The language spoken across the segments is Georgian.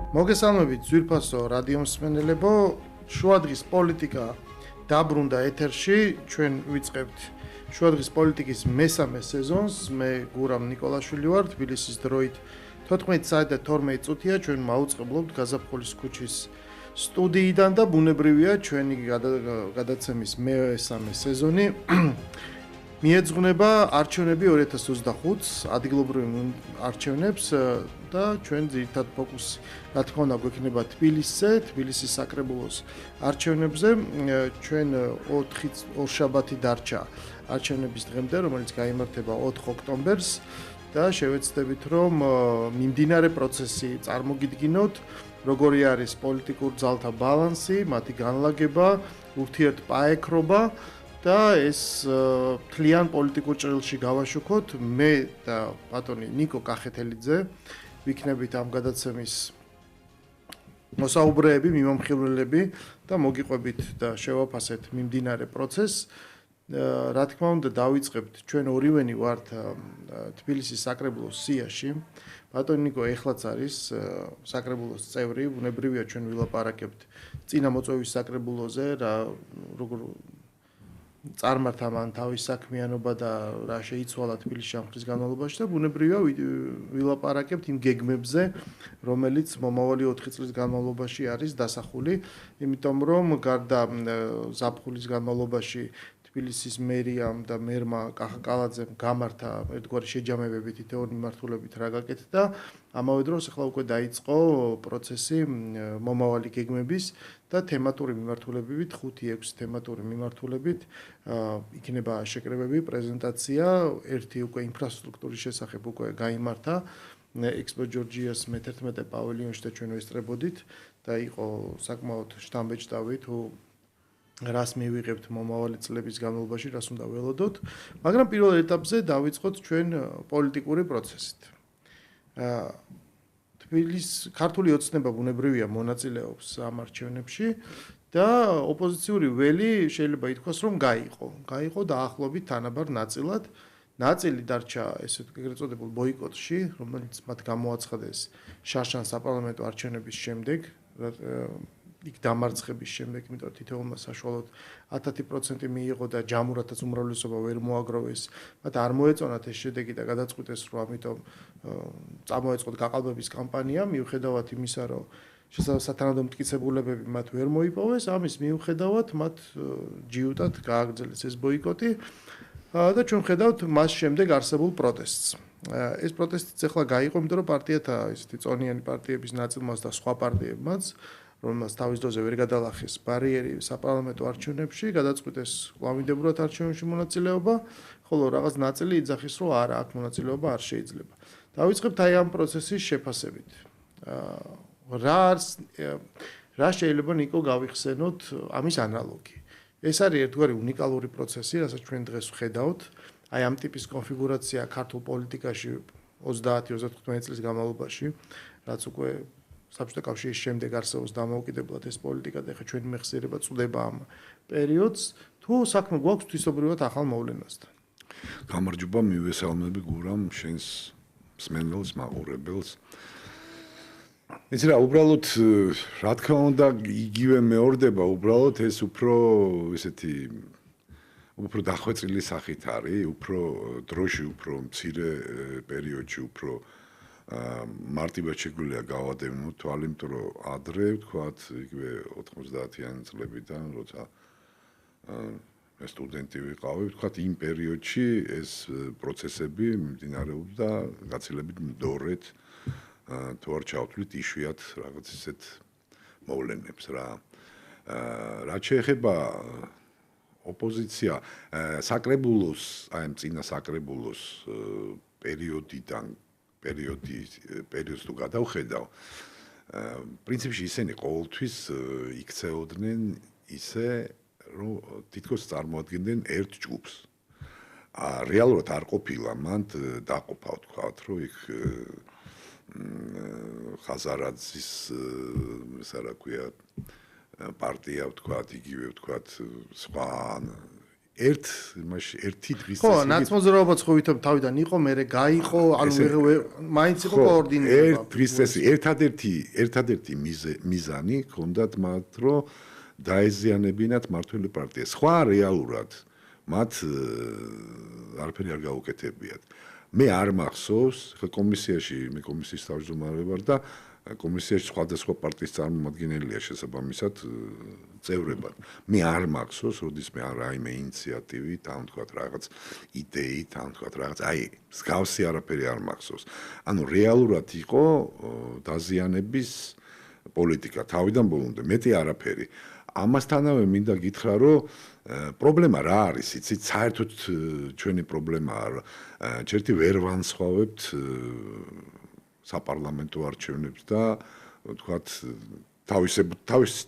მოგესალმებით ძვირფასო რადიო მსმენელებო, შუადღის პოლიტიკა დაბრუნდა ეთერში, ჩვენ ვიწყებთ შუადღის პოლიტიკის მესამე სეზონს, მე გურამ ნიკოლაშვილი ვარ, თბილისის დროით 14:12 ჩვენ მაუწყებლობთ გაზაფხულის ქუჩის სტუდიიდან და ბუნებრივია ჩვენი გადაცემის მესამე სეზონი მიეძღვნება არჩევნები 2025 ადგილობრივ არჩევნებს და ჩვენ ძირითად ფოკუსი რა თქმა უნდა გვექნება თბილისის საკრებულოს არჩევნებზე. ჩვენ 4 შაბათი დარჩა არჩევნების დღემდე, რომელიც გაიმართება 4 ოქტომბერს და შევეცდებით რომ მიმდინარე პროცესი წარმოგიდგინოთ, როგორი არის პოლიტიკურ ძალთა ბალანსი, მათი განლაგება, ურთიერთპაექრობა და ეს თლიან პოლიტიკურ ჭრილში გავაშუქოთ. მე და ბატონი ნიკო კახეთელიძე ვიქნებით ამ გადაცემის მოსაუბრეები, მიმომხილველები და მოგიყვებით და შევაფასეთ მიმდინარე პროცესს. რა თქმა უნდა დავიწყებთ, ჩვენ ორივენი ვართ თბილისის საკრებულოს სიაში. ბატონი ნიკო ეხლაც არის საკრებულოს წევრი, ბუნებრივია ჩვენ ვილაპარაკებთ წინა მოწვევის საკრებულოზე, როგორ წარმართა მან თავის საქმიანობა და რა შეიცვალა თბილისში ამ ხნის განმავლობაში და ბუნებრივია ვილაპარაკებთ იმ გეგმებზე, რომელიც მომავალი 4 წლის განმავლობაში არის დასახული, იმიტომ რომ გარდა ზაფხულის განმავლობაში თბილისის მერიამ და მერმა კახაკალაძემ გამართა ერთგვარი შეჯამებები თითოეული მიმართულებით რა გაკეთდა. ამავე დროს ახლა უკვე დაიწყო პროცესი მომავალი გეგმების და თემატური მიმართულებებით, 5-6 თემატური მიმართულებით იქნება შეკრებები, პრეზენტაცია, ერთი უკვე ინფრასტრუქტურის შესახებ უკვე გაიმართა ექსპო ჯორჯიას მე-11 პავილიონში და ჩვენ ვესწრებოდით და იყო საკმაოდ შთამბეჭდავი თუ რას მივიღებთ მომავალი წლების განმავლობაში, რას უნდა ველოდოთ, მაგრამ პირველ ეტაპზე დავიწყოთ ჩვენ პოლიტიკური პროცესით. ქართული ოცნება ბუნებრივია მონაწილეობს ამ არჩევნებში და ოპოზიციური ველი შეიძლება ითქვას, რომ გაიყო დაახლოებით თანაბარ ნაწილად. ნაწილი დარჩა ესე ეგრეთ წოდებულ ბოიკოტში, რომელიც მათ გამოაცხადეს შარშან საპარლამენტო არჩევნების შემდეგ, იქ დამარცხების შემდეგ, იმიტომ რომ თითოეულმა საშუალოდ 10% მიიღო და ჯამურათაც უმრავლესობა ვერ მოაგროვეს. მათ არ მოეწონათ ეს შედეგი და გადაწყვიტეს, რომ ამიტომ წამოეწყოთ გაყალბების კამპანია, მიუხედავად იმისა, რომ სათანადო მტკიცებულებები მათ ვერ მოიპოვეს, ამის მიუხედავად მათ ჯიუტად გააგრძელეს ეს ბოიკოტი და ჩვენ ხედავთ მას შემდეგ არსებულ პროტესტს. ეს პროტესტიც ახლა გაიყო, იმიტომ რომ პარტიათა ესეთი წონიანი პარტიების ნაწილმაც და სხვა პარტიებმაც რომელსაც თავის დროზე ვერ გადალახეს ბარიერი საპარლამენტო არჩევნებში, გადაწყვიტეს კვლავინდებურად არჩევნებში მონაწილეობა, ხოლო რაღაც ნაწილი იძახის, რომ არა, აქ მონაწილეობა არ შეიძლება. დავიწყებთ აი ამ პროცესის შეფასებით. რა შეიძლება ნიკო გავიხსენოთ ამის ანალოგი. ეს არის ერთგვარი უნიკალური პროცესი, რასაც ჩვენ დღეს ვხედავთ. აი ამ ტიპის კონფიგურაცია ქართულ პოლიტიკაში 30-35 წლის განმავლობაში, რაც უკვე საბჭოთა კავშირის შემდეგ არსებობს დამოუკიდებლად ეს პოლიტიკა და ეხლა ჩვენი მეხსიერება წვდება ამ პერიოდს, თუ საქმე გვაქვს თვისობრივად ახალ მოვლენასთან. გამარჯობა, მივესალმები გურამ შენს მსმენელს, მაყურებელს. იცი რა, უბრალოდ რა თქმა უნდა იგივე მეორდება, უბრალოდ ეს უფრო დახვეწილი სახით არის, უფრო დროში, უფრო მცირე პერიოდში, უფრო მარტივად შეგვიძლია გავადევნოთ თვალი, იმიტომ რომ ადრე ვთქვათ, იგივე 90-იანი წლებიდან, როცა სტუდენტი ვიყავი, ვთქვათ, იმ პერიოდში ეს პროცესები მიმდინარეობდა გაცილებით მდორედ, თუ არ ჩავთვლით იშვიათ რაღაც ისეთ მოვლენებს რა. რაც შეეხება ოპოზიცია, საკრებულოს, აი ამ წინა საკრებულოს პერიოდს თუ გადავხედავ, პრინციპში ისინი ყოველთვის იქცეოდნენ ისე, რომ თითქოს წარმოადგენდნენ ერთ ჯგუფს. რეალურად არ ყოფილა მანდ დაყოფა, ვთქვათ, რომ იქ ხაზარაძის პარტია, ვთქვათ, იგივე, ვთქვათ, სხვა ერთი დღის ხო, ნაცმოძრაობაც ხო ვითომ თავიდან იყო, მერე გაიყო, ანუ მაინც იყო კოორდინირება. ერთ დღის წესი, ერთადერთი მიზანი ჰქონდათ მათ, რომ დაეზიანებინათ მმართველი პარტია. სხვა რეალურად მათ არაფერი არ გაუკეთებიათ. მე არ მახსოვს, ხა მე კომისიის თავმჯდომარე ვარ და კომისიაში სხვადასხვა პარტიის წარმომადგენელია შესაბამისად წევრებად. მე არ მახსოვს, როდისმე რაიმე ინიციატივით, ან თქვათ რაღაც იდეით, ან თქვათ რაღაც, მსგავსი არაფერი არ მახსოვს. ანუ რეალურად იყო დაზიანების პოლიტიკა თავიდან ბოლომდე, მეტი არაფერი. ამასთანავე მინდა გითხრა, რომ პრობლემა რა არის, იცით, საერთოდ ჩვენი პრობლემაა, ჯერთი ვერ ვანსხვავებთ საპარლამენტო არჩევნებს და თქვათ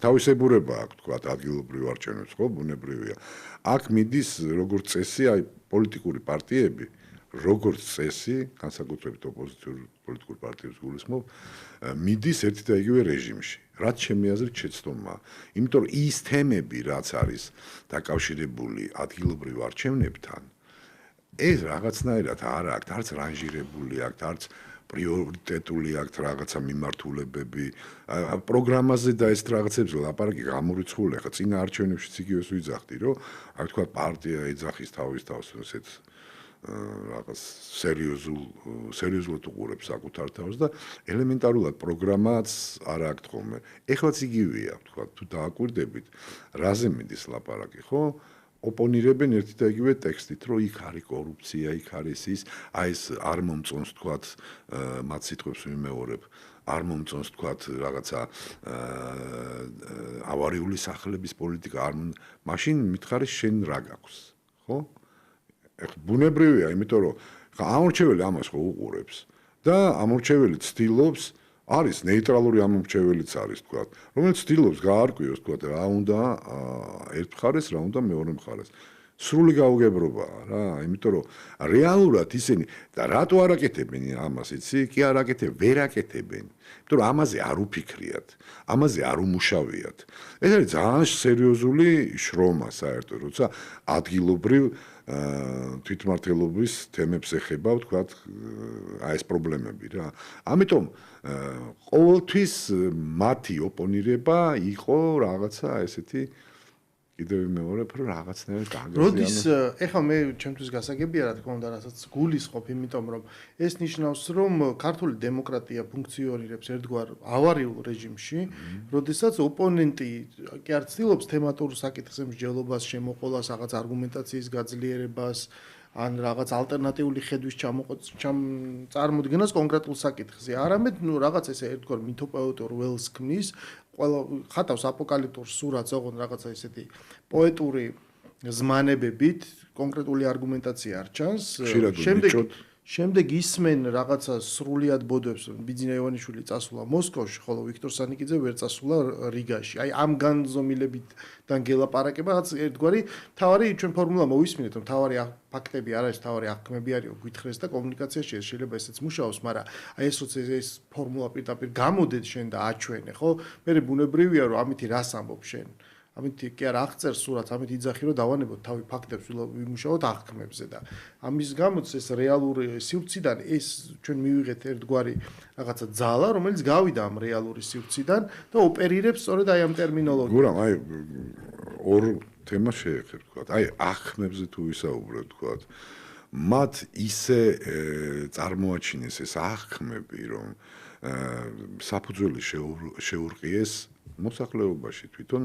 თავისებურება აქვს თქვათ ადგილობრივ არჩევნებს, ხო, ბუნებრივია. აქ მიდის როგორც წესი, პოლიტიკური პარტიები, როგორც წესი, განსაკუთრებით ოპოზიციური პოლიტიკური პარტიების გულისხმობ, მიდის ერთი და იგივე რეჟიმში. რაც ჩემი აზრით შეცდომაა. იმიტომ რომ ის თემები, რაც არის დაკავშირებული ადგილობრივ არჩევნებთან, ეს რაღაცნაირად არ აქვს, არც რანჟირებული აქვს, არც პრიორიტეტული აქვს რაღაცა მიმართულებები. პროგრამაზე და ეს რაღაცებზე ლაპარაკი გამორიცხული, ხა წინა არჩევნებშიც იგივეს ვიძახდი, რომ აქ თქვა პარტია ეძახის თავის თავს ესეთ რაღაც სერიოზულად უყურებს საკუთარ თავს და ელემენტარულად პროგრამაც არ აქვს ხოლმე. ეხლაც იგივეა, თქვა, თუ დააკვირდებით, რაზე მიდის ლაპარაკი, ხო? ოპონირებენ ერთი და იგივე ტექსტით, რომ იქ არის კორუფცია, იქ არის ის, ეს არ მომწონს, თქვათ, მათ სიტყვებს ვიმეორებ, არ მომწონს, თქვათ, რაღაცა ავარიული სახლების პოლიტიკა, მაშინ მითხარი შენ რა გაქვს, ხო? ბუნებრივია, იმიტომ რომ ამორჩეველი ამას ხო უყურებს და ამორჩეველი ცდილობს არის ნეიტრალური ამორჩეველიც არის თქვა, რომელიც ცდილობს გაარკვიოს თქვა რა უნდა ერთ მხარეს, რა უნდა მეორე მხარეს. სრული გაუგებრობაა რა, იმიტომ რომ რეალურად ისინი და რატო არ აკეთებენ ამას, იცი? კი არ აკეთებენ, ვერ აკეთებენ. იმიტომ რომ ამაზე არ უფიქრიათ, ამაზე არ უმუშავიათ. ეს არის ძალიან სერიოზული შრომა საერთოდ, როცა ადგილობრივ თვითმმართველობის თემებს ეხება, ვთქვათ, ეს პრობლემები რა. ამიტომ ყოველთვის მათი ოპონირება იყო რაღაცა ესეთი კიდევ ვიმეორებ, რომ რაღაცნაირად გაგაზიანო. როდის ეხლა მე ჩემთვის გასაგებია რა თქმა უნდა, რასაც გულისხმობ, იმიტომ რომ ეს ნიშნავს, რომ ქართული დემოკრატია ფუნქციონირებს ერთგვარ ავარიულ რეჟიმში, როდესაც ოპონენტი კი არ ცდილობს თემატურ საკითხზე მსჯელობას, შემოყოლას, რაღაც არგუმენტაციის გაძლიერებას, ან რაღაც ალტერნატიული ხედვის წარმოდგენას კონკრეტულ საკითხზე. არამედ რაღაც ესე ერთგვარ მითოპოეტურ ველს ქმნის, ყველა ხატავს აპოკალიფტურ სურათს, ოღონდ რაღაცა ესეთი პოეტური ზმანებებით, კონკრეტული არგუმენტაცია არ ჩანს. შემდეგ ისმენ რაღაცა სრულიად ბოდებს, ბიძინა ივანიშვილი წასულა მოსკოვში, ხოლო ვიქტორ სანიკიძე ვერ წასულა რიგაში. ამ განზომილებით და გელაპარაკება, რაც ერთგვარი თავარი ჩვენ ფორმულა მოვისმინეთ, რომ თავარი ფაქტები არ არის, თავარი აღქმები არის, გვითხრეს და კომუნიკაციაში შეიძლება ესეც მუშაობს, მაგრამ ეს როცა ეს ფორმულა პირდაპირ გამოდეთ შენ და აჩვენე, ხო? მე ბუნებრივია, რომ ამითი რას ამბობ შენ? ამით კი არ აღწერ სურათს, ამით იძახი რომ დავანებოთ თავი ფაქტებს, ვიმუშაოთ აღქმებზე და ამის გამოც ეს რეალური სივრციდან ეს ჩვენ მივიღეთ ერთგვარი რაღაცა ძალა, რომელიც გავიდა ამ რეალური სივრციდან და ოპერირებს სწორედ ამ ტერმინოლოგიით. გურამ, ორ თემას შეეხებ, თქვა. აღქმებზე თუ ვისაუბრებ, თქვა. მათ ისე წარმოაჩინეს ეს აღქმები, რომ საფუძველი შეურყიეს მოსახლეობაში თვითონ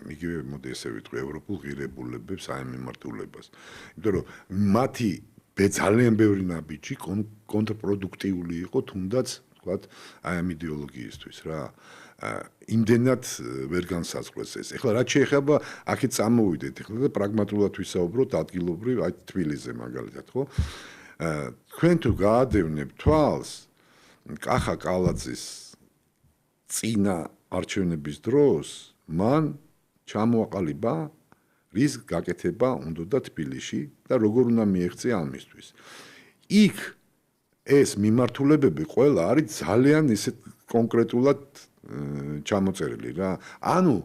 იგივე მოდი ესე ვიტყვი ევროპულ ღირებულებებს ამ მიმართულებას. იმიტომ რომ მათი ძალიან ბევრი ნაბიჯი კონტრპროდუქტიული იყო თუნდაც თქვათ ამ იდეოლოგიისთვის რა. იმდენად ვერ განსაზღვრეს ეს. ეხლა რაც შეეხება აქეთ წამოვიდეთ, ეხლა და პრაგმატულად ვისაუბროთ ადგილობრივ თბილისზე მაგალითად, ხო? თქვენ თუ გაადევნებთ თვალს კახა კალაძის წინა არჩევნების დროს მან ჩამოაყალიბა რის გაკეთება უნდა თბილისში და როგორ უნდა მიეღწია ამისთვის. იქ ეს მიმართულებები ყველა არის ძალიან ისე კონკრეტულად ჩამოწერილი რა. ანუ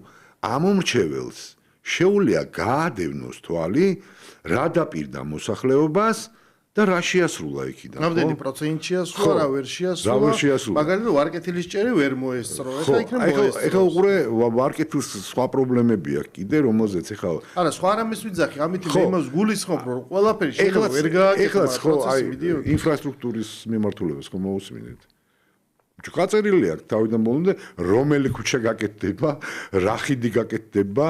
ამომრჩეველს შეუძლია გაადევნოს თვალი რა დაპირდა მოსახლეობას და რა შეასრულა იქიდან. რამდენი პროცენტი შეასრულა, რა ვერ შეასრულა. მაგალითად ვარკეთილის ჭერი ვერ მოესწრო. ეხლა იქნება მოესწრო. ეხლა უყურე ვარკეთილს სხვა პრობლემები აქვს კიდე, რომელზეც ეხლა არა, სხვა რამეს ვიძახი, ამით მე იმას გულისხმობ, რომ ყველაფერი შეიძლება ვერ გააკეთო. ეხლა ხო, აი, ინფრასტრუქტურის მიმართულებას ხო მოусმინეთ. გაწერილი აქვს თავიდან ბოლომდე, რომელი ქუჩა გაკეთდება, რა ხიდი გაკეთდება,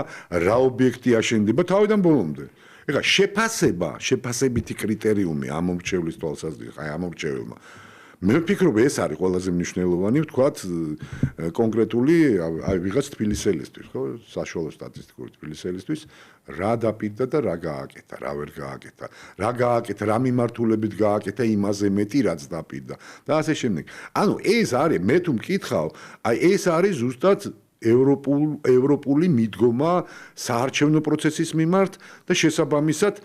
რა ობიექტი აშენდება თავიდან ბოლომდე. ეხლა შეფასებითი კრიტერიუმი ამომრჩევლის თვალსაზრისით, აი ამომრჩეველმა. მე ვფიქრობ, ეს არის ყველაზე მნიშვნელოვანი, ვთქვათ, კონკრეტული, აი ვიღაც თბილისელისთვის, ხო, საშუალო სტატისტიკური თბილისელისთვის, რა დაპირდა და რა გააკეთა, რა ვერ გააკეთა, რა გააკეთა, რა მიმართულებით გააკეთა იმაზე მეტი, რაც დაპირდა და ასე შემდეგ. ანუ ეს არის, მე თუ მკითხავ, აი ეს არის ზუსტად ევროპული მიდგომა საარჩევნო პროცესის მიმართ და შესაბამისად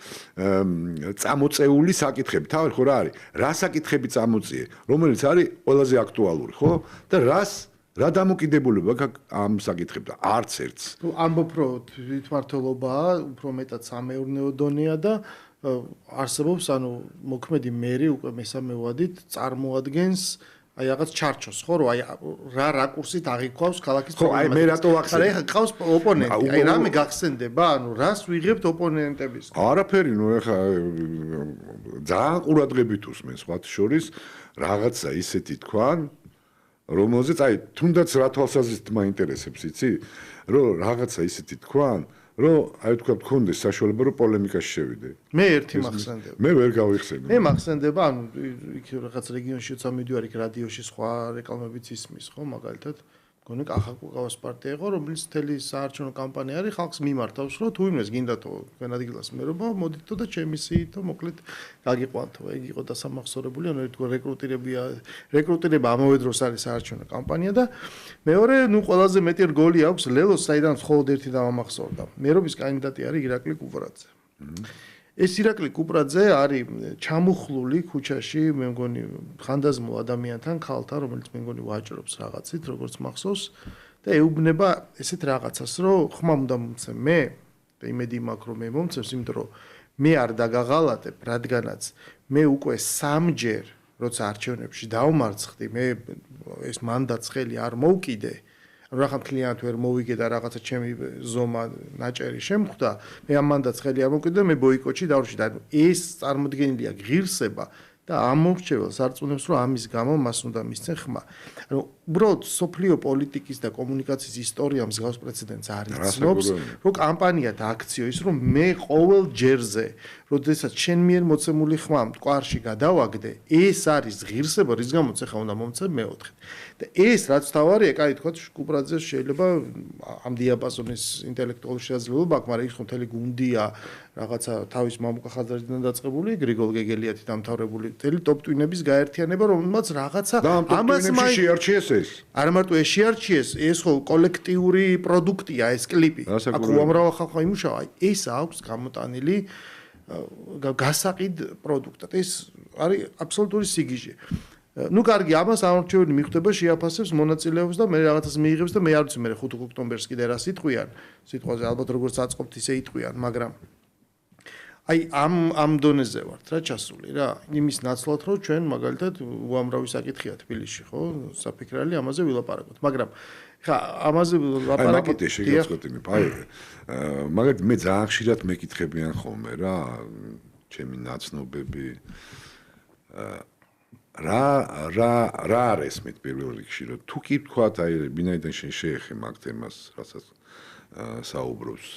წამოწეული საკითხები. თავი ხო რა არის? რა საკითხები წამოწიე, რომელიც არის ყველაზე აქტუალური, ხო? და რა დამოკიდებულება გაქვს ამ საკითხებთან? არც ერთს. ამბობ რომ თვითმმართველობაა, უფრო მეტად სამეურნეო დონეა და არსებობს, ანუ მოქმედი მერი უკვე მესამე ვადით წარმოადგენს აი რაღაც ჩარჩოს ხო რომ აი რა რაკურსით აღიქვავს ქალაქის ხო აი მე რატო ვახსენე ეხლა ყავს ოპონენტი აი რამე გახსენდება ანუ რას ვიღებთ ოპონენტების არაფერი ნუ ეხლა ძალიან ყურადღებით უსმენ სხვათა შორის რაღაცა ისეთი თქვან რომელზეც აი თუნდაც რა თვალსაზრისით მაინტერესებს იცი რომ რაღაცა ისეთი თქვან რომ აი თქვა გქონდეს საშუალება რომ პოლემიკაში შევიდე. მე ერთი მახსენდება. მე ვერ გავიხსენე. მე მახსენდება, ანუ იქ რაღაც რეგიონში წამიდივარ, იქ რადიოში სხვა რეკლამებიც ისმის, ხო, მაგალითად. მგონი კახაკუყაოს პარტია იყო, რომელიც მთელი საარჩევნო კამპანია არის, ხალხს მიმართავს, რომ თუ იმეს გინდათო თქვენ ადგილას მერობა, მოდითო და ჩემი სიითო, მოკლედ გაგიყვანთო. ეგ იყო დასამახსოვრებული, ანუ ერთგვარ რეკრუტირება ამავე დროს არის საარჩევნო კამპანია და მეორე, ნუ ყველაზე მეტი რგოლი აქვს ლელოს, საიდან მხოლოდ ერთი დამამახსოვრდა. მერობის კანდიდატი არის ირაკლი კუპრაძე. ეს ირაკლი კუპრაძე არის ჩამუხლული ქუჩაში, მე მგონი ხანდაზმულ ადამიანთან, ქალთან, რომელიც მე მგონი ვაჭრობს რაღაცით, როგორც მახსოვს და ეუბნება ესეთ რაღაცას, რომ ხმა უნდა მომცემ მე და იმედი მაქვს, რომ მე მომცემს, იმიტომ რომ მე არ დაგაღალატებ, რადგანაც მე უკვე სამჯერ, როცა არჩევნებში დავმარცხდი, მე ეს მანდატს ხელი არ მოვკიდე. რახან კლიენტ ვერ მოვიგე და რაღაცა ჩემი ზომა ნაჭერი შემხვდა, მე ამ მანდატს ხელი არ მოვკიდე, მე ბოიკოტში დავრჩი და ეს წარმოდგენილია ღირსება და ამომრჩეველს არწმუნებს, რომ ამის გამო მას უნდა მისცენ ხმა. ანუ უბრალოდ სოფლიო პოლიტიკის და კომუნიკაციის ისტორია მსგავს პრეცედენტს არ იცნობს, რომ კამპანია და აქციო ის, რომ მე ყოველ ჯერზე, როდესაც შენ მიერ მოცემული ხმა მტკვარში გადავაგდე, ეს არის ღირსება, რის გამოც ახლა უნდა მომცემ მეოთხედ. და ეს რაც თავარია, კაი თქვა კუპრაძეს შეიძლება ამ დიაპაზონის ინტელექტუალური შესაძლებლობა აქვს, მაგრამ ის ხო მთელი გუნდია, რაღაცა თავის მამუკა ხაზარიდან დაწყებული, გრიგოლ გეგელიათი დამთავრებული, მთელი ტოპ-ტვინების გაერთიანება, რომელმაც რაღაცა ამას შეარჩიეს ეს. არ მარტო ეს შეარჩიეს, ეს ხო კოლექტიური პროდუქტია ეს კლიპი. აქ უამრავ ხალხმა იმუშავა, აი ეს აქვს გამოტანილი გასაყიდ პროდუქტად. ეს არის აბსოლუტური სიგიჟე. ნუ კარგი, ამას ამორჩეველი მიხვდება, შეაფასებს მონაწილეობს და მე რაღაცას მიიღებს და მე არ ვიცი მე 5 ოქტომბერს კიდე რა სიტყვიან. სიტყვაზე ალბათ როგორც აწყობთ ისე იტყვიან, მაგრამ აი ამ დონეზე ვართ რა ჩასული რა. იმის ნაცვლად რომ ჩვენ მაგალითად უამრავი საკითხია თბილისში, ხო? საფიქრალი ამაზე ვილაპარაკოთ, მაგრამ ხა ამაზე ვილაპარაკეთ. აი, შეგეცოტინებ, აი მაგალითად მე ძალიან ხშირად მეკითხებიან ხოლმე რა, ჩემი ნაცნობები რა არის მე პირველ რიგში რომ თუ კი თქვათ აი ბინაიდან შეეხე მაგ თემას რასაც საუბრობს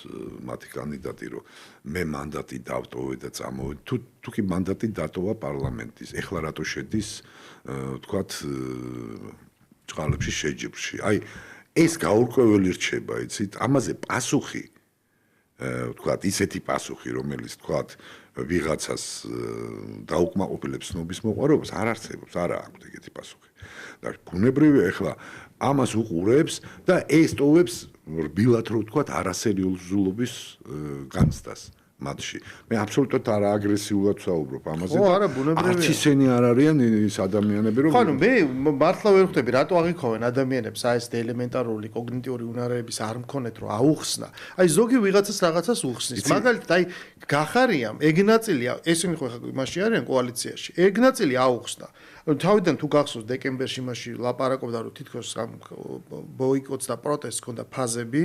მათი კანდიდატი რომ მე მანდატი დავტოვე და წამოვედი თუ კი მანდატი დატოვა პარლამენტის ეხლა რატო შედის თქვათ წყალებში შეჯიბრში აი ეს გაურკვეველი რჩება იცით ამაზე პასუხი თქვათ ისეთი პასუხი რომელიც თქვათ ვიღაცას დაუკმაყოფილებს ცნობის მოყვარებას არ არსებობს არა აქვს ეგეთი პასუხი და ბუნებრივია ეხლა ამას უყურებს და ეს ტოვებს რბილად რო ვთქვათ არასერიოზულობის განცდას მათში. მე აბსოლუტურად არა აგრესიულად ვსაუბრობ ამაზე. ხო, არა, ბუნებრივია. არც ისინი არ არიან ის ადამიანები, რომ ხო, ანუ მე მართლა ვერ ხვდები, რატო აღიქოვენ ადამიანებს აი ეს ელემენტარული კოგნიტიური უნარების არ მქონეთ, რომ აუხსნა. აი ზოგი ვიღაცას რაღაცას უხსნის. მაგალითად, აი გახარიამ ეგ ნაწილია, ესენი ხო იმაში არიან კოალიციაში. ეგ ნაწილი აუხსნა. თავიდან თუ გახსოვს დეკემბერში მაშინ ლაპარაკობდა რომ თითქოს ბოიკოტს და პროტესტს ჰქონდა ფაზები.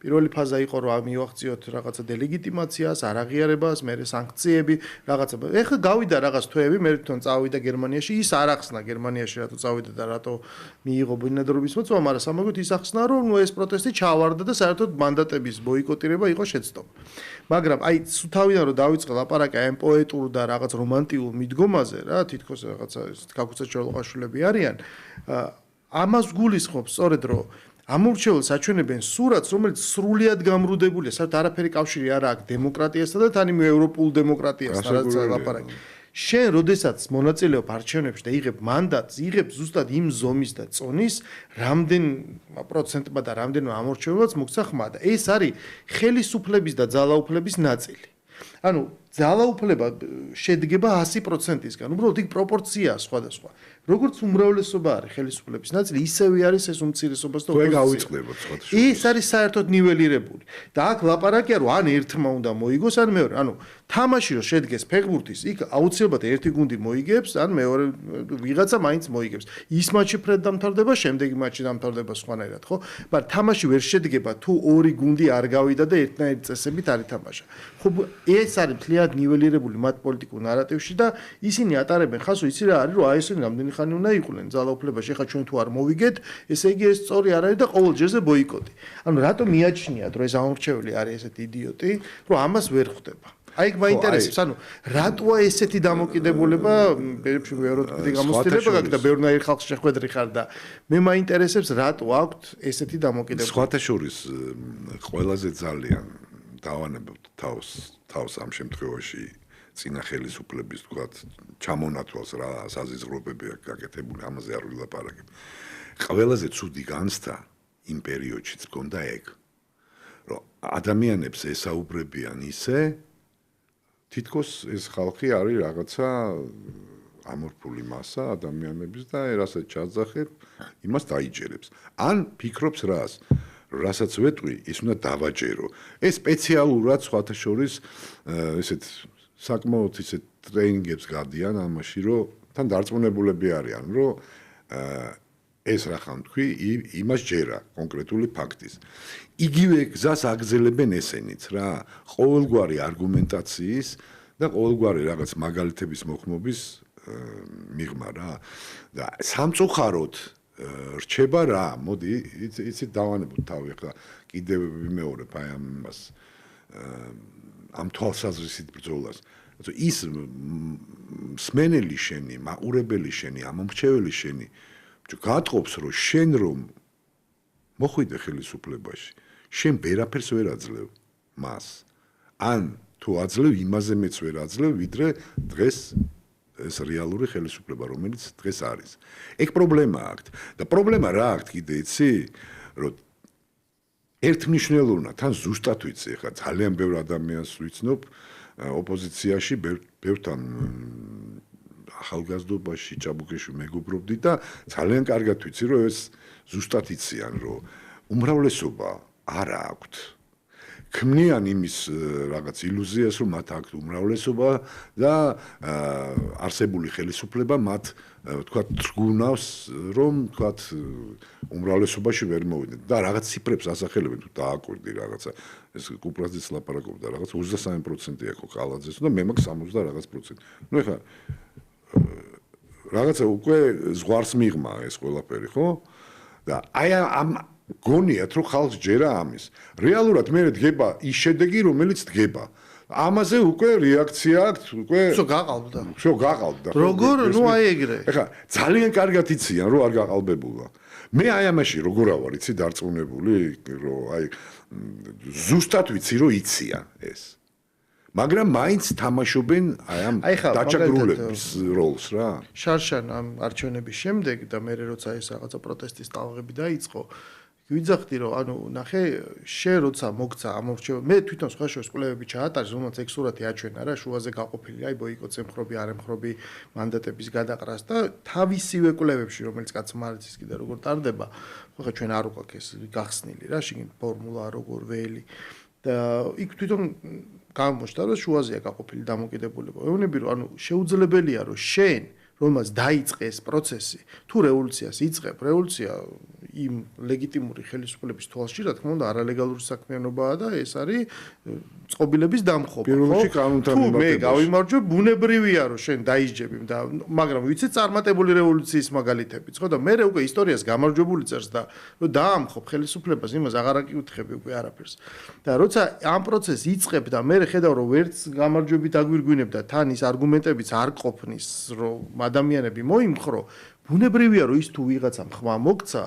პირველი ფაზა იყო რომ მივახციოთ რაღაცა დილეგიტიმაციას, არაღიარებას, მერე სანქციები, რაღაცა. ეხლა გავიდა რაღაც თვეები, მე თვითონ წავიდა გერმანიაში, ის არ ახსნა გერმანიაში რატო წავიდა და რატო მიიღო ბინადრობის მოწვევა, მაგრამ სამაგოდ ის ახსნა რომ ნუ ეს პროტესტი ჩავარდა და საერთოდ მანდატების ბოიკოტირება იყო შეცდომა. მაგრამ აი თავიდან რომ დავიწყე ლაპარაკი ამ პოეტურ და რაღაც რომანტიულ მიდგომაზე რა, თითქოს რაღაცა გაგუცა ჩოლოყაშვილები არიან, ამას გულისხმობს სწორედ რომ ამორჩეულს აჩვენებენ სურათს, რომელიც სრულიად გამრუდებულია, საერთოდ არაფერი კავშირი არ აქვს დემოკრატიასთან და თან იმ ევროპულ დემოკრატიასთან, რაც ლაპარაკი. შენ, როდესაც მონაწილეობ არჩევნებში და იღებ მანდატს, იღებ ზუსტად იმ ზომის და წონის, რამდენ პროცენტმა და რამდენმა ამორჩეულს მოგცა ხმა და ეს არის ხელისუფლების და ძალაუფლების ნაწილი. ანუ ძალაუფლება შედგება 100%-ისგან, უბრალოდ იქ პროპორციაა სხვადასხვა. როგორც უმრავლესობა არის ხელისუფლების ნაწილი, ისევე არის ეს უმცირესობა და ოპოზიცია. გავიწყდებოდ სხვადასხვა. ის არის საერთოდ ნიველირებული. და აქ ლაპარაკია რომ ან ერთმა უნდა მოიგოს, ან მეორე. ანუ თამაში რომ შედგეს ფეხბურთის, იქ აუცილებლად ერთი გუნდი მოიგებს, ან მეორე ვიღაცა მაინც მოიგებს. ის მატჩი ფრედ დამთავრდება, შემდეგი მატჩი დამთავრდება სხვანაირად, ხო? მაგრამ თამაში ვერ შედგება თუ ორი გუნდი არ გავიდა და ერთნაირი წესებით არ ითამაშა. ხო, ეს არის მთლიანად ნიველირებული მათ პოლიტიკურ ნარატივში და ისინი ატარებენ ხაზს, იცი რა არის, რომ აი ესენი რამდენი ხანი უნდა იყვნენ ძალაუფლებაში, ხა ჩვენ თუ არ მოვიგეთ, ესე იგი ეს სწორი არ არის და ყოველ ჯერზე ბოიკოტი. ანუ რატომ მიაჩნიათ, რომ ეს ამორჩეული არის ესეთი იდიოტი, რომ ამას ვერ ხვდება. აი ეგ მაინტერესებს, ანუ რატოა ესეთი დამოკიდებულება, ბევრი ევროპული გამოცდილება გაქვს და ბევრნაირ ხალხს შეხვედრი ხარ და მე მაინტერესებს, რატო აქვთ ესეთი დამოკიდებულება. სხვათა შორის ყველაზე ძალიან დავანებოთ თავს ამ შემთხვევაში წინა ხელისუფლების თქვათ ჩამონათვალს რა საზიზღრობები აქვს გაკეთებული, ამაზე არ ვილაპარაკებ. ყველაზე ცუდი განცდა იმ პერიოდშიც მქონდა ეგ, რომ ადამიანებს ესაუბრებიან ისე, თითქოს ეს ხალხი არის რაღაცა ამორფული მასა ადამიანების და რასაც ჩაძახებ, იმას დაიჯერებს. ან ფიქრობს რას? რასაც ვეტყვი, ის უნდა დავაჯერო. ეს სპეციალურად სხვათა შორის ესეთ საკმაოდ ისეთ ტრეინინგებს გადიან ამაში, რომ თან დარწმუნებულები არიან, რომ ეს რა ხან თქვი, იმას ჯერა კონკრეტული ფაქტის. იგივე გზას აგზელებენ ესენიც რა, ყოველგვარი არგუმენტაციის და ყოველგვარი რაღაც მაგალითების მოხმობის მიღმა რა. და სამწუხაროდ რჩება რა, მოდი იცით დავანებოთ თავი ახლა კიდევ ვიმეორებ აი ამას ამ თვალსაზრისით ბრძოლას. ის მსმენელი შენი, მაყურებელი შენი, ამომრჩეველი შენი გატყობს რომ შენ რომ მოხვიდე ხელისუფლებაში, შენ ვერაფერს ვერ აძლევ მას. ან თუ აძლევ, იმაზე მეც ვერ აძლევ, ვიდრე დღეს ეს რეალური ხელისუფლება, რომელიც დღეს არის. ეგ პრობლემა აქვს. და პრობლემა რა აქვს კიდე იცი? რომ ერთმნიშვნელოვნად თან ზუსტად ვიცი, ხა ძალიან ბევრ ადამიანს ვიცნობ ოპოზიციაში, ბევრთან ახალგაზრდობაში ჭაბუკეში მეგობრობდი და ძალიან კარგად ვიცი, რომ ეს ზუსტად იციან, რომ უმრავლესობა არ აქვთ. ქმნიან იმის რაღაც ილუზიას, რომ მათ აქვთ უმრავლესობა და არსებული ხელისუფლება მათ თქვათ თრგუნავს, რომ თქვათ უმრავლესობაში ვერ მოვიდნენ და რაღაც ციფრებს ასახელებენ, თუ დააკვირდი რაღაცა ეს კუპრაძეც ლაპარაკობდა, რაღაც 23% აქვს ყალაძეს და მე მაქვს 60 და რაღაც პროცენტი. ნუ ეხლა რაღაცა უკვე ზღვარს მიღმა ეს ყველაფერი, ხო? და აი ამ გონიათ რომ ხალხს ჯერა ამის. რეალურად მე დგება ის შედეგი, რომელიც დგება. ამაზე უკვე რეაქცია აქვს, უკვე всё გაყალბდა. всё გაყალბდა. როგორ, ნუ აი ეგრე. ეხლა ძალიან კარგად იციან, რომ არ გაყალბებულა. მე აი ამაში როგორ ავარ, იცი დარწმუნებული, რომ აი ზუსტად ვიცი, რომ იციან ეს. მაგრამ მაინც თამაშობენ აი ამ დაჭაგრულების როლს რა. შარშან ამ არჩევნების შემდეგ და მე როცა ეს რაღაცა პროტესტის ტალღები დაიწყო, ვიძახდი რომ ანუ ნახე შენ როცა მოგცა ამორჩევ მე თვითონ სხვა შორის კვლევები ჩაატარეს რომელსაც ეგ სურათი აჩვენა რა შუაზე გაყოფილი აი ბოიკოტს ემხრობი არ ემხრობი მანდატების გადაყრას და თავისივე კვლევებში რომელიც კაცმა არ იცის კიდე როგორ ტარდება ხო ჩვენ არ ვყავთ ეს გახსნილი რა შიგნით ფორმულა როგორ ველი და იქ თვითონ გამოჩნდა რომ შუაზეა გაყოფილი დამოკიდებულება ეუბნები რომ ანუ შეუძლებელია რომ შენ რომელსაც დაიწყე ეს პროცესი თუ რევოლუციას იწყებ რევოლუცია იმ ლეგიტიმური ხელისუფლების თვალში რა თქმა უნდა არალეგალური საქმიანობაა და ეს არის წყობილების დამხობა პირველში კანონთან თუ მე გავიმარჯვე ბუნებრივია რომ შენ დაისჯები და მაგრამ ვიცი წარმატებული რევოლუციის მაგალითებიც ხო და მე უკვე ისტორიას გამარჯვებული წერს და რომ დაამხობ ხელისუფლებას იმას აღარ აკითხები უკვე არაფერს და როცა ამ პროცესს იწყებ და მე ხედავ რომ ვერც გამარჯვებით აგვირგვინებ და თან ის არგუმენტებიც არ ყოფნის რომ ადამიანები მოიმხრო ბუნებრივია რომ ის თუ ვიღაცამ ხმა მოგცა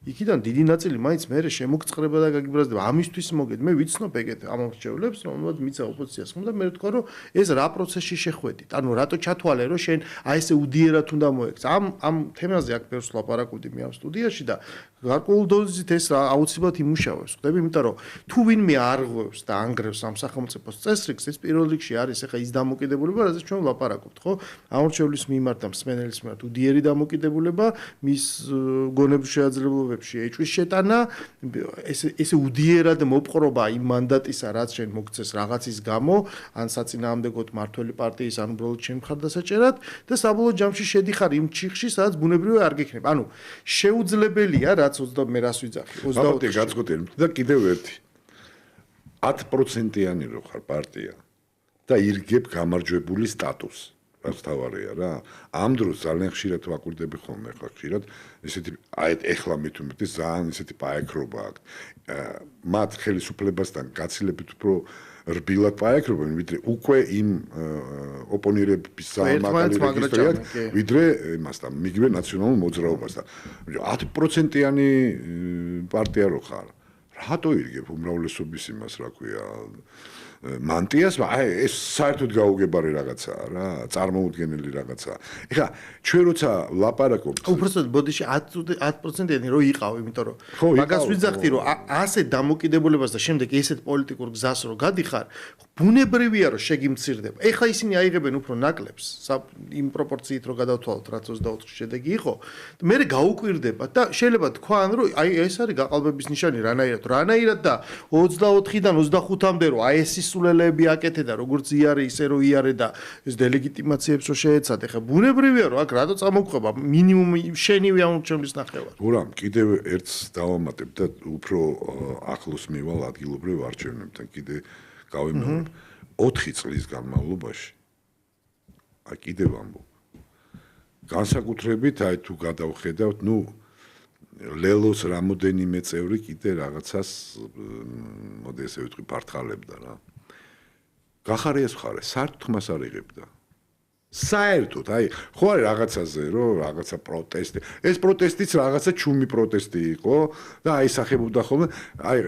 იქიდან დიდი ნაწილი მაინც მე შემოგწყრება და გაგიბრაზდება ამისთვის მოგედ მე ვიცნობ ეგეთ ამორჩევლებს რომელსაც მიცა ოპოზიციას ხომ და მე ვთქვა რომ ეს რა პროცესში შეხვედით ანუ რატო ჩათვალე რომ შენ აი ესე უდიერად უნდა მოექცა ამ თემაზე აქ ბევრს ლაპარაკობდი მე ამ სტუდიაში და გარკვეულ დოზით ეს აუცილებლად იმუშავებს ხდები იმიტომ რომ თუ ვინმე არღვევს და ანგრევს ამ სახელმწიფოს წესრიგს ეს პირველ რიგში არის ახლა ის დამოკიდებულება რაზეც ჩვენ ვლაპარაკობთ ხო ამორჩევლის მიმართ და მსმენელის მიმართ უდიერი დამოკიდებულება მის გონების შეაძლებლობებში ეჭვის შეტანა ესე უდიერად მოპყრობა იმ მანდატისა რაც შენ მოგცეს რაღაცის გამო ან საწინააღმდეგოდ მართველი პარტიის ან უბრალოდ შენ მხარდასაჭერად და საბოლოო ჯამში შედიხარ იმ ჩიხში სადაც ბუნებრივი არ გექნება ანუ შეუძლებელია რაც 20 მე რას ვიძახი 24 გაწყვეტილი და კიდევ ერთი 10%-იანი რო ხარ პარტია და ირგებ გამარჯვებული სტატუსს რაც თავარია რა ამ დროს ძალიან ხშირად ვაკვირდები ხოლმე ხა ხშირად ესეთი აი ეხლა მით უმეტეს ძალიან ესეთი პაექრობა აქვს მათ ხელისუფლებასთან გაცილებით უფრო რბილად პაექრობენ ვიდრე უკვე იმ ოპონირების სამაგალი რეგისტრია ვიდრე იმასთან მიგივე ნაციონალურ მოძრაობასთან 10%-იანი პარტია რო ხარ რატო ირგებ უმრავლესობის იმას რა ქვია მანტიას აი ეს საერთოდ გაუგებარი რაღაცაა რა წარმოუდგენელი რაღაცაა ეხლა ჩვენ როცა ლაპარაკობთ უბრალოდ ბოდიში 10%-იანი რო იყავ იმიტომ რომ მაგას ვიძახდი რომ ასე დამოკიდებულებას და შემდეგ ესეთ პოლიტიკურ გზას რო გადიხარ ბუნებრივია რომ შეგიმცირდება ეხლა ისინი აიღებენ უფრო ნაკლებს იმ პროპორციით რო გადავთვალოთ რაც 24-ში შედეგი იყო მე გაუკვირდება და შეიძლება თქვან რომ აი ეს არის გაყალბების ნიშანი რანაირად და 24-დან 25-მდე რომ აი ეს სულელები აკეთე და როგორც იარე ისე რო იარე და ეს დელეგიტიმაციებს რო შეეცადე ხა ბუნებრივია რომ აქ რატო წამოგყვება მინიმუმ შენივე ამორჩევლის ნახევარი ურამ კიდევ ერთს დავამატებ და უფრო ახლოს მივალ ადგილობრივ არჩევნებთან კიდე გავიმეორებ 4 წლის განმავლობაში აი კიდევ ამბობ განსაკუთრებით აი თუ გადავხედავთ ნუ ლელოს რამოდენიმე წევრი კიდე რაღაცას მოდი ესე ვიტყვი ფართხალებდა რა გახარიეს ხარე საერთოდ ხმას არ იღებდა საერთოდ აი ხო არის რაღაცაზე რომ რაღაცა პროტესტი ეს პროტესტიც რაღაცა ჩუმი პროტესტი იყო და აისახებოდა ხოლმე აი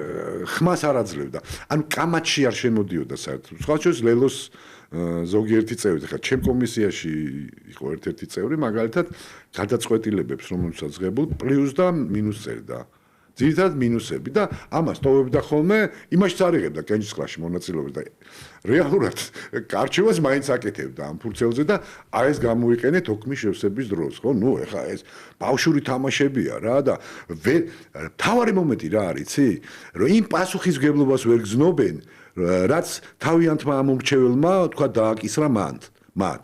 ხმას არ აძლევდა ანუ კამათში არ შემოდიოდა საერთოდ სხვა შორის ლელოს ზოგიერთი წევრი ხა ჩემ კომისიაში იყო ერთ-ერთი წევრი მაგალითად გადაწყვეტილებებს რომელსაც ღებულ პლუს და მინუს წერდა ძირითადად მინუსები და ამას ტოვებდა ხოლმე იმაშიც არ იღებდა კენჭისყრაში მონაწილეობას და რეალურად კარჩევას მაინც აკეთებდა ამ ფურცელზე და აი ეს გამოიყენეთ ოქმის შევსების დროს ხო ნუ ეხა ეს ბავშვური თამაშებია რა და თავარი მომენტი რა არის იცი რომ იმ პასუხისმგებლობას ვერ გზნობენ რაც თავიანთმა ამორჩეველმა თქვა დააკისრა მათ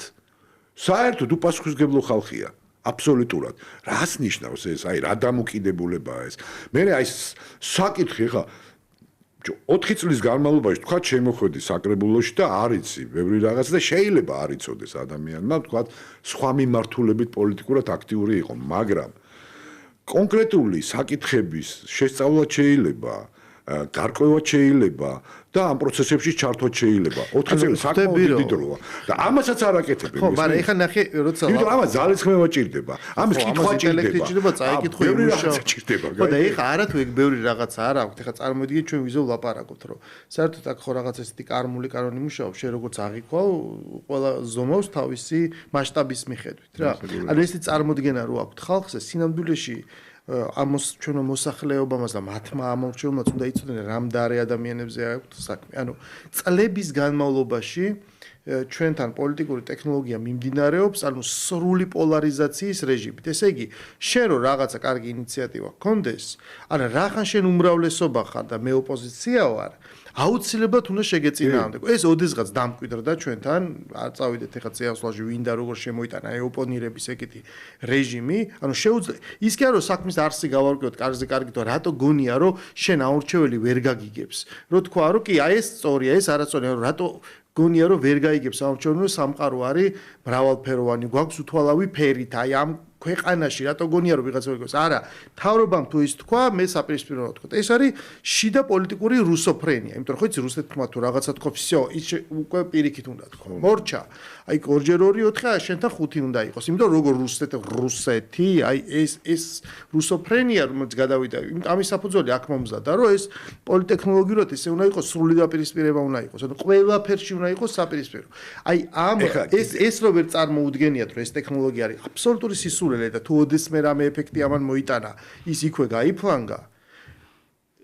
საერთოდ უპასუხისმგებლო ხალხია აბსოლუტურად რას ნიშნავს ეს აი რა დამოკიდებულებაა ეს მე აი საკითხი ხა 4 წლის განმავლობაში თქვა შემოხვედი საკრებულოში და არიცი ბევრი რაღაც და შეიძლება არ იცოდეს ადამიანმა თქვა სხვა მიმართულებით პოლიტიკურად აქტიური იყო მაგრამ კონკრეტული საკითხების შესწავლაც შეიძლება გარკვევაც შეიძლება და ამ პროცესებში ჩართვაც შეიძლება 4 წელი საკმაოდ დიდი დროა და ამასაც არ აკეთებენ ხო მაგრამ ეხლა ნახე როცა იმიტომ ამას ძალისხმევა ჭირდება ამის კითხვა ჭირდება წაიკითხო იმუშავა ჭირდება ხო და ეხლა არათუ ეგ ბევრი რაღაცა არ აქვს ეხლა წარმოვიდგინეთ ჩვენ ვიზო ვლაპარაკობთ რომ საერთოდ აქ ხო რაღაც ესეთი კარმული კანონი მუშაობს შენ როგორც აღიქვავ ყველა ზომავს თავისი მასშტაბის მიხედვით რა ანუ ესეთი წარმოდგენა რო აქვს ხალხს სინამდვილეში ჩვენო მოსახლეობამაც და მათმა ამორჩეულმაც უნდა იცოდნენ რამდარი ადამიანებზე აქვთ საქმე. ანუ წლების განმავლობაში ჩვენთან პოლიტიკური ტექნოლოგია მიმდინარეობს, ანუ სრული პოლარიზაციის რეჟიმით. ესე იგი, შენ რო რაღაცა კარგი ინიციატივა გქონდეს, ანუ რახან შენ უმრავლესობა ხარ და მე ოპოზიცია ვარ, აუცილებლად უნდა შეგეწინააღმდეგო. ეს ოდესღაც დამკვიდრდა ჩვენთან, არ წავიდეთ ეხლა წიაღისვლაში ვინ და როგორ შემოიტანა ოპონირების ეგეთი რეჟიმი, ანუ შეუძლია ის კი არა რომ საქმის არსი გავარკვიოთ კარგზე კარგით, რატო გონია რომ შენ აურჩეველი ვერ გაგიგებს. რო თქვა რომ კი აი ეს სწორია, ეს არასწორია, რატო გონია რომ ვერ გაიგებს აურჩევნო სამყარო არის მრავალფეროვანი, გვაქვს უთვალავი ფერით, აი ამ ქვეყანაში რატო გონია რომ ვიღაცა ვიგოს? არა, თავრობამ თუ ის თქვა, მე საპირისპირო ვთქვა. ეს არის შიდა პოლიტიკური რუსოფრენია, იმიტომ რომ ხო იცი რუსეთმა თუ რაღაცა თქვა, всё, ის უკვე პირიქით უნდა თქვა. მორჩა. აი 2x2 შენთან 5 უნდა იყოს. იმიტომ რომ როგორ რუსეთი, აი ეს რუსოფრენია რომელიც გადავიდა, ამის საფუძველი აქ მომზადა, რომ ეს პოლიტექნოლოგიურად ისე უნდა იყოს, სრული დაპირისპირება უნდა იყოს. ანუ ყველაფერში უნდა იყოს საპირისპირო. აი ამ ეს რო ვერ წარმოუდგენიათ, რომ ეს ტექნოლოგია არის აბსოლუტური სისულელე და თუ ოდესმე რამე ეფექტი ამან მოიტანა, ის იქვე გაიფლანგა.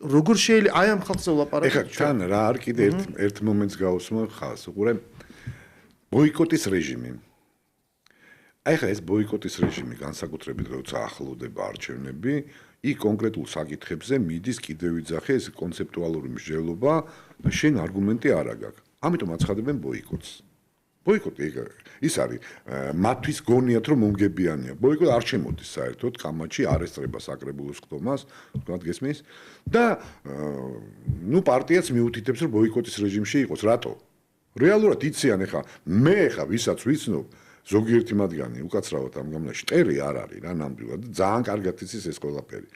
როგორ შეიძლება აი ამ ხალხზე ვლაპარაკოთ? ეხლა თან რა არ კიდე ერთ მომენტს გავუსმო ხალხს, უყურე ბოიკოტის რეჟიმი. აი ხა ეს ბოიკოტის რეჟიმი განსაკუთრებით როცა ახლოვდება არჩევნები, იქ კონკრეტულ საკითხებზე მიდის კიდევ ვიძახე ეს კონცეპტუალური მსჯელობა და შენ არგუმენტი არ აგაქვს. ამიტომ აცხადებენ ბოიკოტს. ბოიკოტი ის არის მათთვის გონიათ რომ მომგებიანია. ბოიკოტი არ შემოდის საერთოდ კამათში არესტრება საკრებულოს ხდომას, თქვათ გესმის და ნუ პარტიაც მიუთითებს რომ ბოიკოტის რეჟიმში იყოს. რატო? რეალურად იციან ეხა მე ეხა ვისაც ვიცნობ ზოგიერთი მათგანი უკაცრავად ამ გამნაში ტერი არ არის რა ნამდვილად ძალიან კარგად იცის ეს ყველაფერი.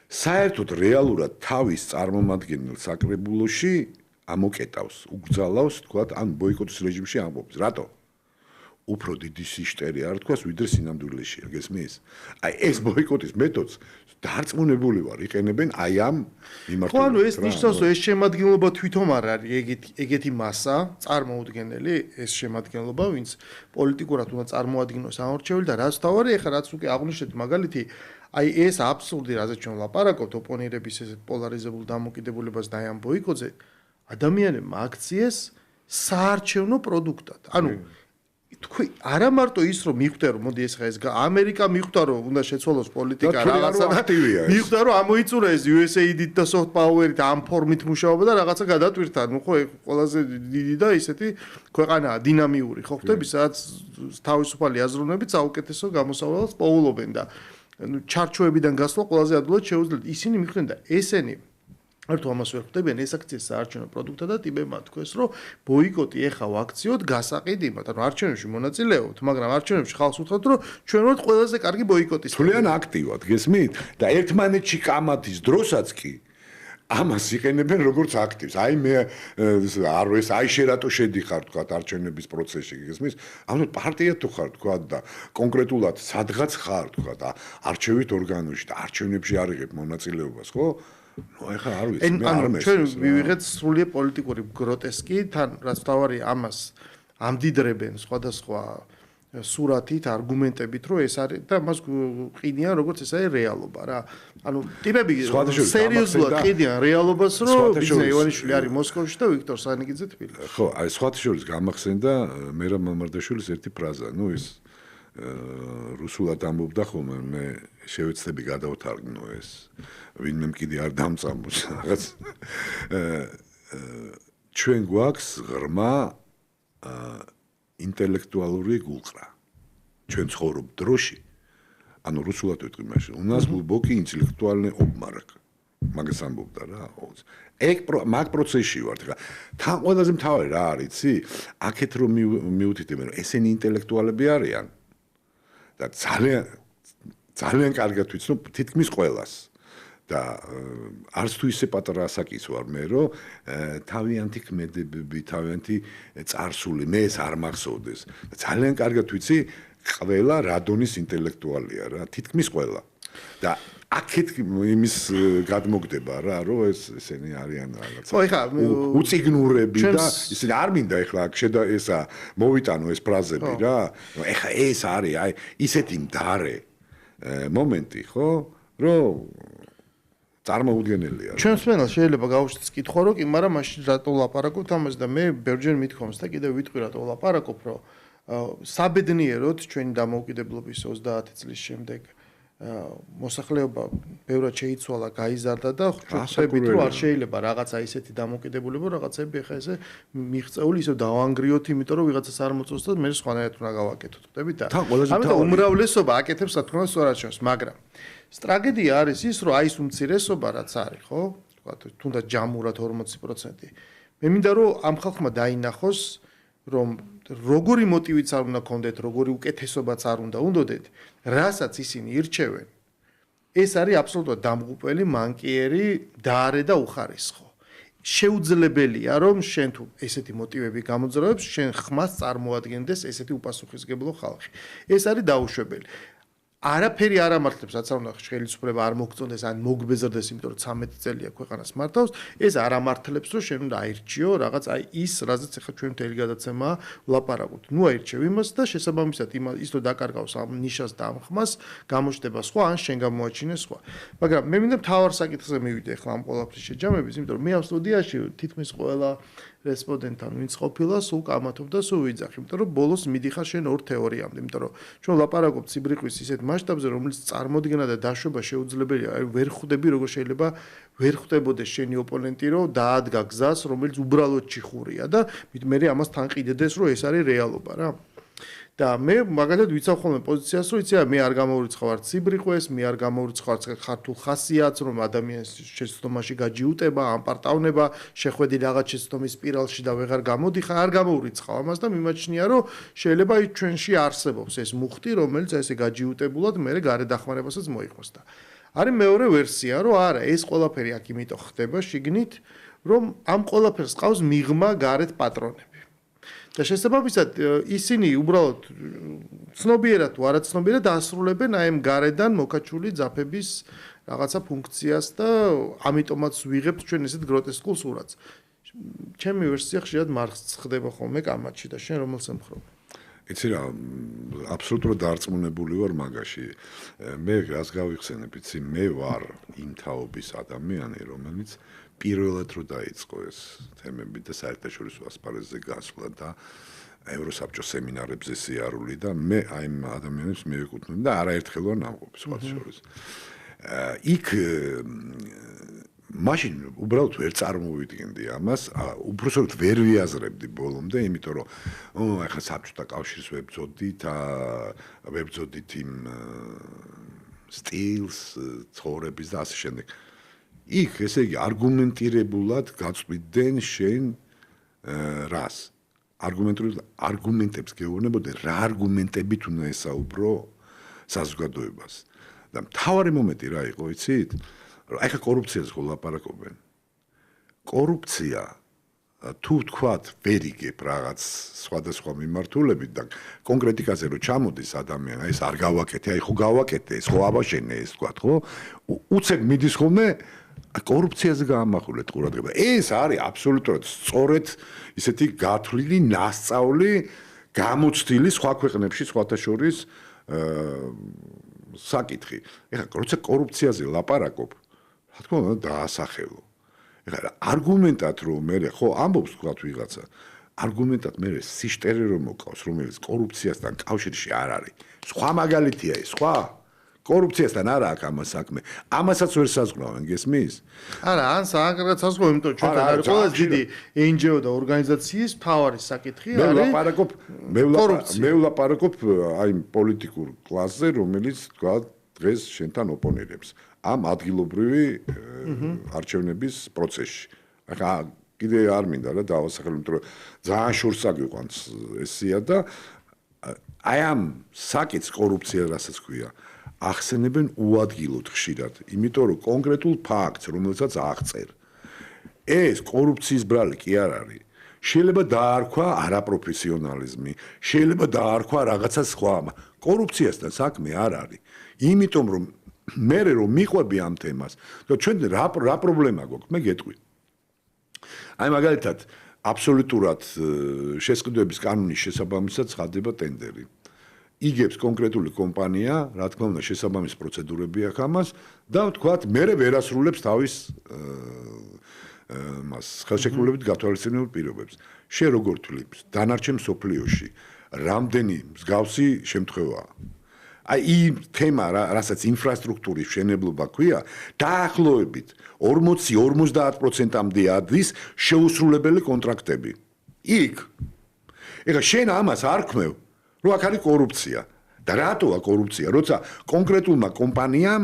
საერთოდ რეალურად თავის წარმომადგენელ საკრებულოში ამოკეტავს, უგზალავს, თქვათ, ან ბოიკოტის რეჟიმში ამბობს. რატო? უფრო დიდი სიშტერი არ თქვას, ვიდრე სინამდვილეშია, გესმის? აი ეს ბოიკოტის მეთოდს დარწმუნებული ვარ, იყენებენ აი ამ მიმართულებით. ხო, ანუ ეს ნიშნავს, რომ ეს შემადგენლობა თვითონ არ არის ეგეთი მასა, წარმოუდგენელი ეს შემადგენლობა, ვინც პოლიტიკურად უნდა წარმოადგინოს ამორჩეველი და რაც თავარი, ეხლა რაც უკვე აღნიშნეთ მაგალითი, აი ეს აბსურდი, რაზეც ჩვენ ვლაპარაკობთ, ოპონირების ეს პოლარიზებულ დამოკიდებულებას და აი ამ ბოიკოტზე ადამიანებმა აქციეს საარჩევნო პროდუქტად. ანუ თქვი არა მარტო ის რომ მიხვდა რომ მოდი ეს ხა ეს ამერიკა მიხვდა რომ უნდა შეცვალოს პოლიტიკა რაღაცა მიხვდა რომ ამოიწურა ეს USAID-ით და soft power-ით ამ ფორმით მუშაობა და რაღაცა გადატვირთა. ნუ ხო ყველაზე დიდი და ისეთი ქვეყანაა დინამიური ხო ხდები სადაც თავისუფალი აზროვნებით საუკეთესო გამოსავალს პოულობენ და ჩარჩოებიდან გასვლა ყველაზე ადვილად შეუძლიათ. ისინი მიხვდნენ და ესენი ერთო ამას ვერ ხვდებიან ეს აქცია საარჩევნო პროდუქტად და ტიბებმა თქვეს რომ ბოიკოტი ეხა ვაქციოთ გასაყიდიმად. ანუ არჩევნებში მონაწილეობთ, მაგრამ არჩევნებში ხალხს უთხრათ რომ ჩვენ ვართ ყველაზე კარგი ბოიკოტის. თვლიან აქტიურად, გესმით? და ერთმანეთში კამათის დროსაც კი ამას იყენებენ როგორც აქტივს. აი მე არ ეს აი შერატო შედიხარ თქვა არჩევნების პროცესში, გესმის? ანუ პარტია თუ ხარ თქვა და კონკრეტულად სადღაც ხარ თქვა და არჩევით ორგანოში და არჩევნებში არიღებ მონაწილეობას, ხო? ნუ ეხლა არ ვიცი, მე არ მესმის. ჩვენ მივიღეთ სრულიად პოლიტიკური გროტესკი, თან რაც თავარი ამას ამდიდრებენ სხვადასხვა სურათით, არგუმენტებით, რომ ეს არის და მას ყიდიან როგორც ეს არის რეალობა რა. ანუ ტიპები სერიოზულად ყიდიან რეალობას, რომ ბიზნეს ივანიშვილი არის მოსკოვში და ვიქტორ სანიკიძე თბილისში. ხო, აი სხვათა შორის გამახსენდა მერაბ მამარდაშვილის ერთი ფრაზა, ნუ ის რუსულად ამბობდა ხოლმე, მე შევეცდები გადავთარგმნო ეს. ვინმე კიდე არ დამწამოს რაღაც. ჩვენ გვაქვს ღრმა ინტელექტუალური გულყრა. ჩვენ ცხოვრობ დროში. ანუ რუსულად ვიტყვი მაშინ. У нас глубокий интеллектуальный обморок. მაგას ამბობდა რა. მაგ პროცესში ვართ ხა. თან ყველაზე მთავარი რა არის, იცი? აქეთ რომ მიუთითებენ, რომ ესენი ინტელექტუალები არიან. და ძალიან კარგად ვიცნობ თითქმის ყველას. და არც თუ ისე პატარა ასაკის ვარ მე, რომ თავიანთი ქმედებები, თავიანთი წარსული მე ეს არ მახსოვდეს. ძალიან კარგად ვიცი, ყველა რადონის ინტელექტუალია რა, თითქმის ყველა. და აქეთ იმის გადმოგდება რა, რომ ესენი არიან რაღაცა. ხო, ეხლა უციგნურები და ისინი არ მინდა ეხლა შედა ესა მოვიტანო ეს ფრაზები რა. ეხლა ეს არის აი ისეთი მდარე მომენტი, ხო? რომ წარმოუდგენელია. ჩვენს მენელს შეიძლება გავუშვით კითხვა რომ კი, მაგრამ მაშინ რატო ვლაპარაკობთ ამაზე და მე ბევრჯერ მithქვამს და კიდევ ვიტყვი რატო ვლაპარაკობ, რომ საბედნიეროდ ჩვენი დამოუკიდებლობის 30 წლის შემდეგ მოსახლეობა ბევრად შეიცვალა, გაიზარდა და ხვდებით რომ არ შეიძლება რაღაცა ისეთი დამოუკიდებლობა, რაღაცები ახლა ესე მიღწეული ისე დავანგრიოთ, იმიტომ რომ ვიღაცას არ მოწონს და მე სხვანაირად უნდა გავაკეთოთ, ხვდებით და ამიტომ უმრავლესობა აკეთებს რა თქმა უნდა სწორად შენს, მაგრამ ტრაგედია არის ის, რომ აი ეს უმცირესობა რაც არის, ხო? თქვათ, თუნდაც ჯამურად 40%. მე მინდა რომ ამ ხალხმა დაინახოს, რომ როგორი მოტივიც არ უნდა ქონდეთ, როგორი უკეთესობაც არ უნდა უნდოდეთ, რასაც ისინი ირჩევენ, ეს არის აბსოლუტურად დამღუპელი, მანკიერი, დაარე და უხარისხო. შეუძლებელია, რომ შენ თუ ესეთი მოტივები გამოძრავებს, შენ ხმას წარმოადგენდეს ესეთი უპასუხისმგებლო ხალხი. ეს არის დაუშვებელი. არაფერი არ ამართლებს, რაც არ უნდა ხელისუფლება არ მოგწონდეს, ან მოგბეზრდეს, იმიტომ რომ 13 წელია ქვეყანას მართავს, ეს არ ამართლებს, რომ შენ უნდა აირჩიო რაღაც აი ის, რაზეც ახლა ჩვენ მთელი გადაცემა ვლაპარაკობთ. ნუ აირჩევ იმას და შესაბამისად ის თუ დაკარგავს ამ ნიშას და ამ ხმას, გამოჩნდება სხვა, ან შენ გამოაჩინე სხვა. მაგრამ მე მინდა მთავარ საკითხზე მივიდე ახლა ამ ყველაფრის შეჯამების, იმიტომ რომ მე ამ სტუდიაში თითქმის ყველა რესპონდენტთან ვინც ყოფილა, სულ კამათობდა, სულ ვიძახი, იმიტომ რომ ბოლოს მიდიხარ შენ ორ თეორიამდე, იმიტომ რომ ჩვენ ვლაპარაკობთ ციბრიყვის ისეთ მასშტაბზე, რომელიც წარმოდგენა და დაშვება შეუძლებელია, აი ვერ ხვდები როგორ შეიძლება ვერ ხვდებოდეს შენი ოპონენტი, რომ დაადგა გზას, რომელიც უბრალოდ ჩიხურია და მე ამას თან ყიდედეს, რომ ეს არის რეალობა რა. და მე მაგალითად ვიცავ ხოლმე პოზიციას, რომ იცი რა, მე არ გამოვირცხავარ ციბრიყვეს, მე არ გამოვირცხავარ ქართულ ხასიათს, რომ ადამიანს შეცდომაში გაჯიუტება, ამპარტავნება, შეხვედი რაღაც შეცდომის სპირალში და ვეღარ გამოდიხარ, არ გამოვირცხავ ამას და მიმაჩნია, რომ შეიძლება ის ჩვენში არსებობს ეს მუხტი, რომელიც ესე გაჯიუტებულად მე გარე დახმარებასაც მოიხმოს და არის მეორე ვერსია, რომ არა, ეს ყველაფერი აქ იმიტომ ხდება შიგნით, რომ ამ ყველაფერს ყავს მიღმა გარეთ პატრონები. და შესაბამისად ისინი უბრალოდ ცნობიერად თუ არაცნობიერად ასრულებენ აი ამ გარედან მოკაჩული ძაფების რაღაცა ფუნქციას და ამიტომაც ვიღებთ ჩვენ ესეთ გროტესკულ სურათს. ჩემი ვერსია ხშირად მარხს ხდება ხოლმე კამათში და შენ რომელს ემხრობ? იცი რა, აბსოლუტურად დარწმუნებული ვარ მაგაში. მე რას გავიხსენებ, იცი, მე ვარ იმ თაობის ადამიანი, რომელიც პირველად რო დაიწყო ეს თემები და საერთაშორისო ასპარეზზე გასვლა და ევროსაბჭოს სემინარებზე სიარული და მე აი ამ ადამიანებს მივეკუთვნები და არაერთხელ ვარ ნამყოფი სხვა შორის. იქ მაშინ უბრალოდ ვერ წარმოვიდგენდი ამას, უბრალოდ ვერ ვიაზრებდი ბოლომდე, იმიტომ რომ ახლა საბჭოთა კავშირს ვებძოდით იმ სტილს, ცხოვრების და ასე შემდეგ. იქ, ესე იგი, არგუმენტირებულად გაწვდიდნენ შენ რას? არგუმენტებს გეუბნებოდნენ, რა არგუმენტებით უნდა ესაუბრო საზოგადოებას. და მთავარი მომენტი რა იყო, იცით? რომ ახლა კორუფციაზე ხო ლაპარაკობენ. კორუფცია თუ თქვათ ვერ იგებ რაღაც სხვადასხვა მიმართულებით და კონკრეტიკაზე რო ჩამოდის ადამიანი, ეს არ გავაკეთე, აი ხო გავაკეთე, ეს ხო აბაშენე ეს თქვათ, ხო? უცებ მიდის ხოლმე კორუფციაზე გაამახვილეთ ყურადღება. ეს არის აბსოლუტურად სწორედ ისეთი გათვლილი ნასწავლი გამოცდილი სხვა ქვეყნებში, სხვათა შორის საკითხი. ეხლა როცა კორუფციაზე ლაპარაკობ, რა თქმა უნდა დაასახელო. ეხლა არგუმენტად რომ მე ხო ამბობს თქვათ ვიღაცა, არგუმენტად მე სიშტერე რომ მოკავს, რომელიც კორუფციასთან კავშირში არ არის. სხვა მაგალითია ეს, სხვა კორუფციასთან არა აქვს ამას საქმე. ამასაც ვერ საზღვრავენ, გესმის? არა, ან საკითხად საზღვრავენ, იმიტომ რომ ჩვენთან არის ყველაზე დიდი NGO და ორგანიზაციის მთავარი საკითხი არის. მე ვლაპარაკობ აი პოლიტიკურ კლასზე, რომელიც თქვა დღეს შენთან ოპონირებს ამ ადგილობრივი არჩევნების პროცესში. ახლა კიდე არ მინდა რა დავასახელო, იმიტომ რომ ძალიან შორს აგვიყვანს ესია და აი ამ საკითხს კორუფცია რასაც ქვია. ახსენებენ უადგილოდ ხშირად, იმიტომ რომ კონკრეტულ ფაქტს, რომელსაც აღწერ. ეს კორუფციის ბრალი კი არ არის. შეიძლება დაარქვა არაპროფესიონალიზმი, შეიძლება დაარქვა რაღაცა სხვა, კორუფციასთან საქმე არ არის. იმიტომ რომ მე რომ მიყვები ამ თემას, და ჩვენ რა პრობლემა გვაქვს, მე გეტყვი. აი მაგალითად, აბსოლუტურად შესყიდვების კანონის შესაბამისად ცხადდება ტენდერი. იგებს კონკრეტული კომპანია, რა თქმა უნდა, შესაბამის პროცედურები აქვს ამას და ვთქვათ, მე ვერასრულებს თავის მას ხელშეკრულებით გათვალისწინებულ პირობებს. შენ როგორ თვლი, დანარჩენ მსოფლიოში რამდენი მსგავსი შემთხვევაა? აი იმ თემა, რასაც ინფრასტრუქტურის მშენებლობა ქვია, დაახლოებით 40-50%-მდე ადის შეუსრულებელი კონტრაქტები. იქ. ეხლა შენ ამას არ ქმევ, რომ აქ არის კორუფცია. და რატოა კორუფცია? როცა კონკრეტულმა კომპანიამ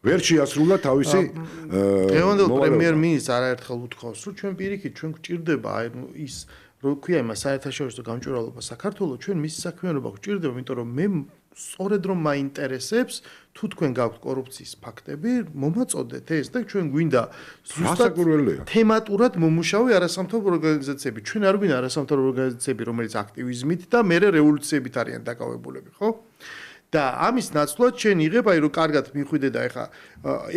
ვერ შეასრულა თავისი დღევანდელ პრემიერ-მინისტრს არაერთხელ უთხოვს, რომ ჩვენ პირიქით ჩვენ გვჭირდება აი ის რო ქვია იმას საერთაშორისო გამჭვირვალობა საქართველოს, ჩვენ მისი საქმიანობა გვჭირდება, იმიტომ რომ მე სწორედ რომ მაინტერესებს თუ თქვენ გაქვთ კორუფციის ფაქტები, მომაწოდეთ ეს და ჩვენ გვინდა ზუსტად თემატურად მომუშავე არასამთავრობო ორგანიზაციები. ჩვენ არ გვინდა არასამთავრობო ორგანიზაციები, რომელიც აქტივიზმით და მერე რევოლუციებით არიან დაკავებულები, ხო? და ამის ნაცვლად შენ იღებ აი რომ კარგად მიხვიდე და ეხა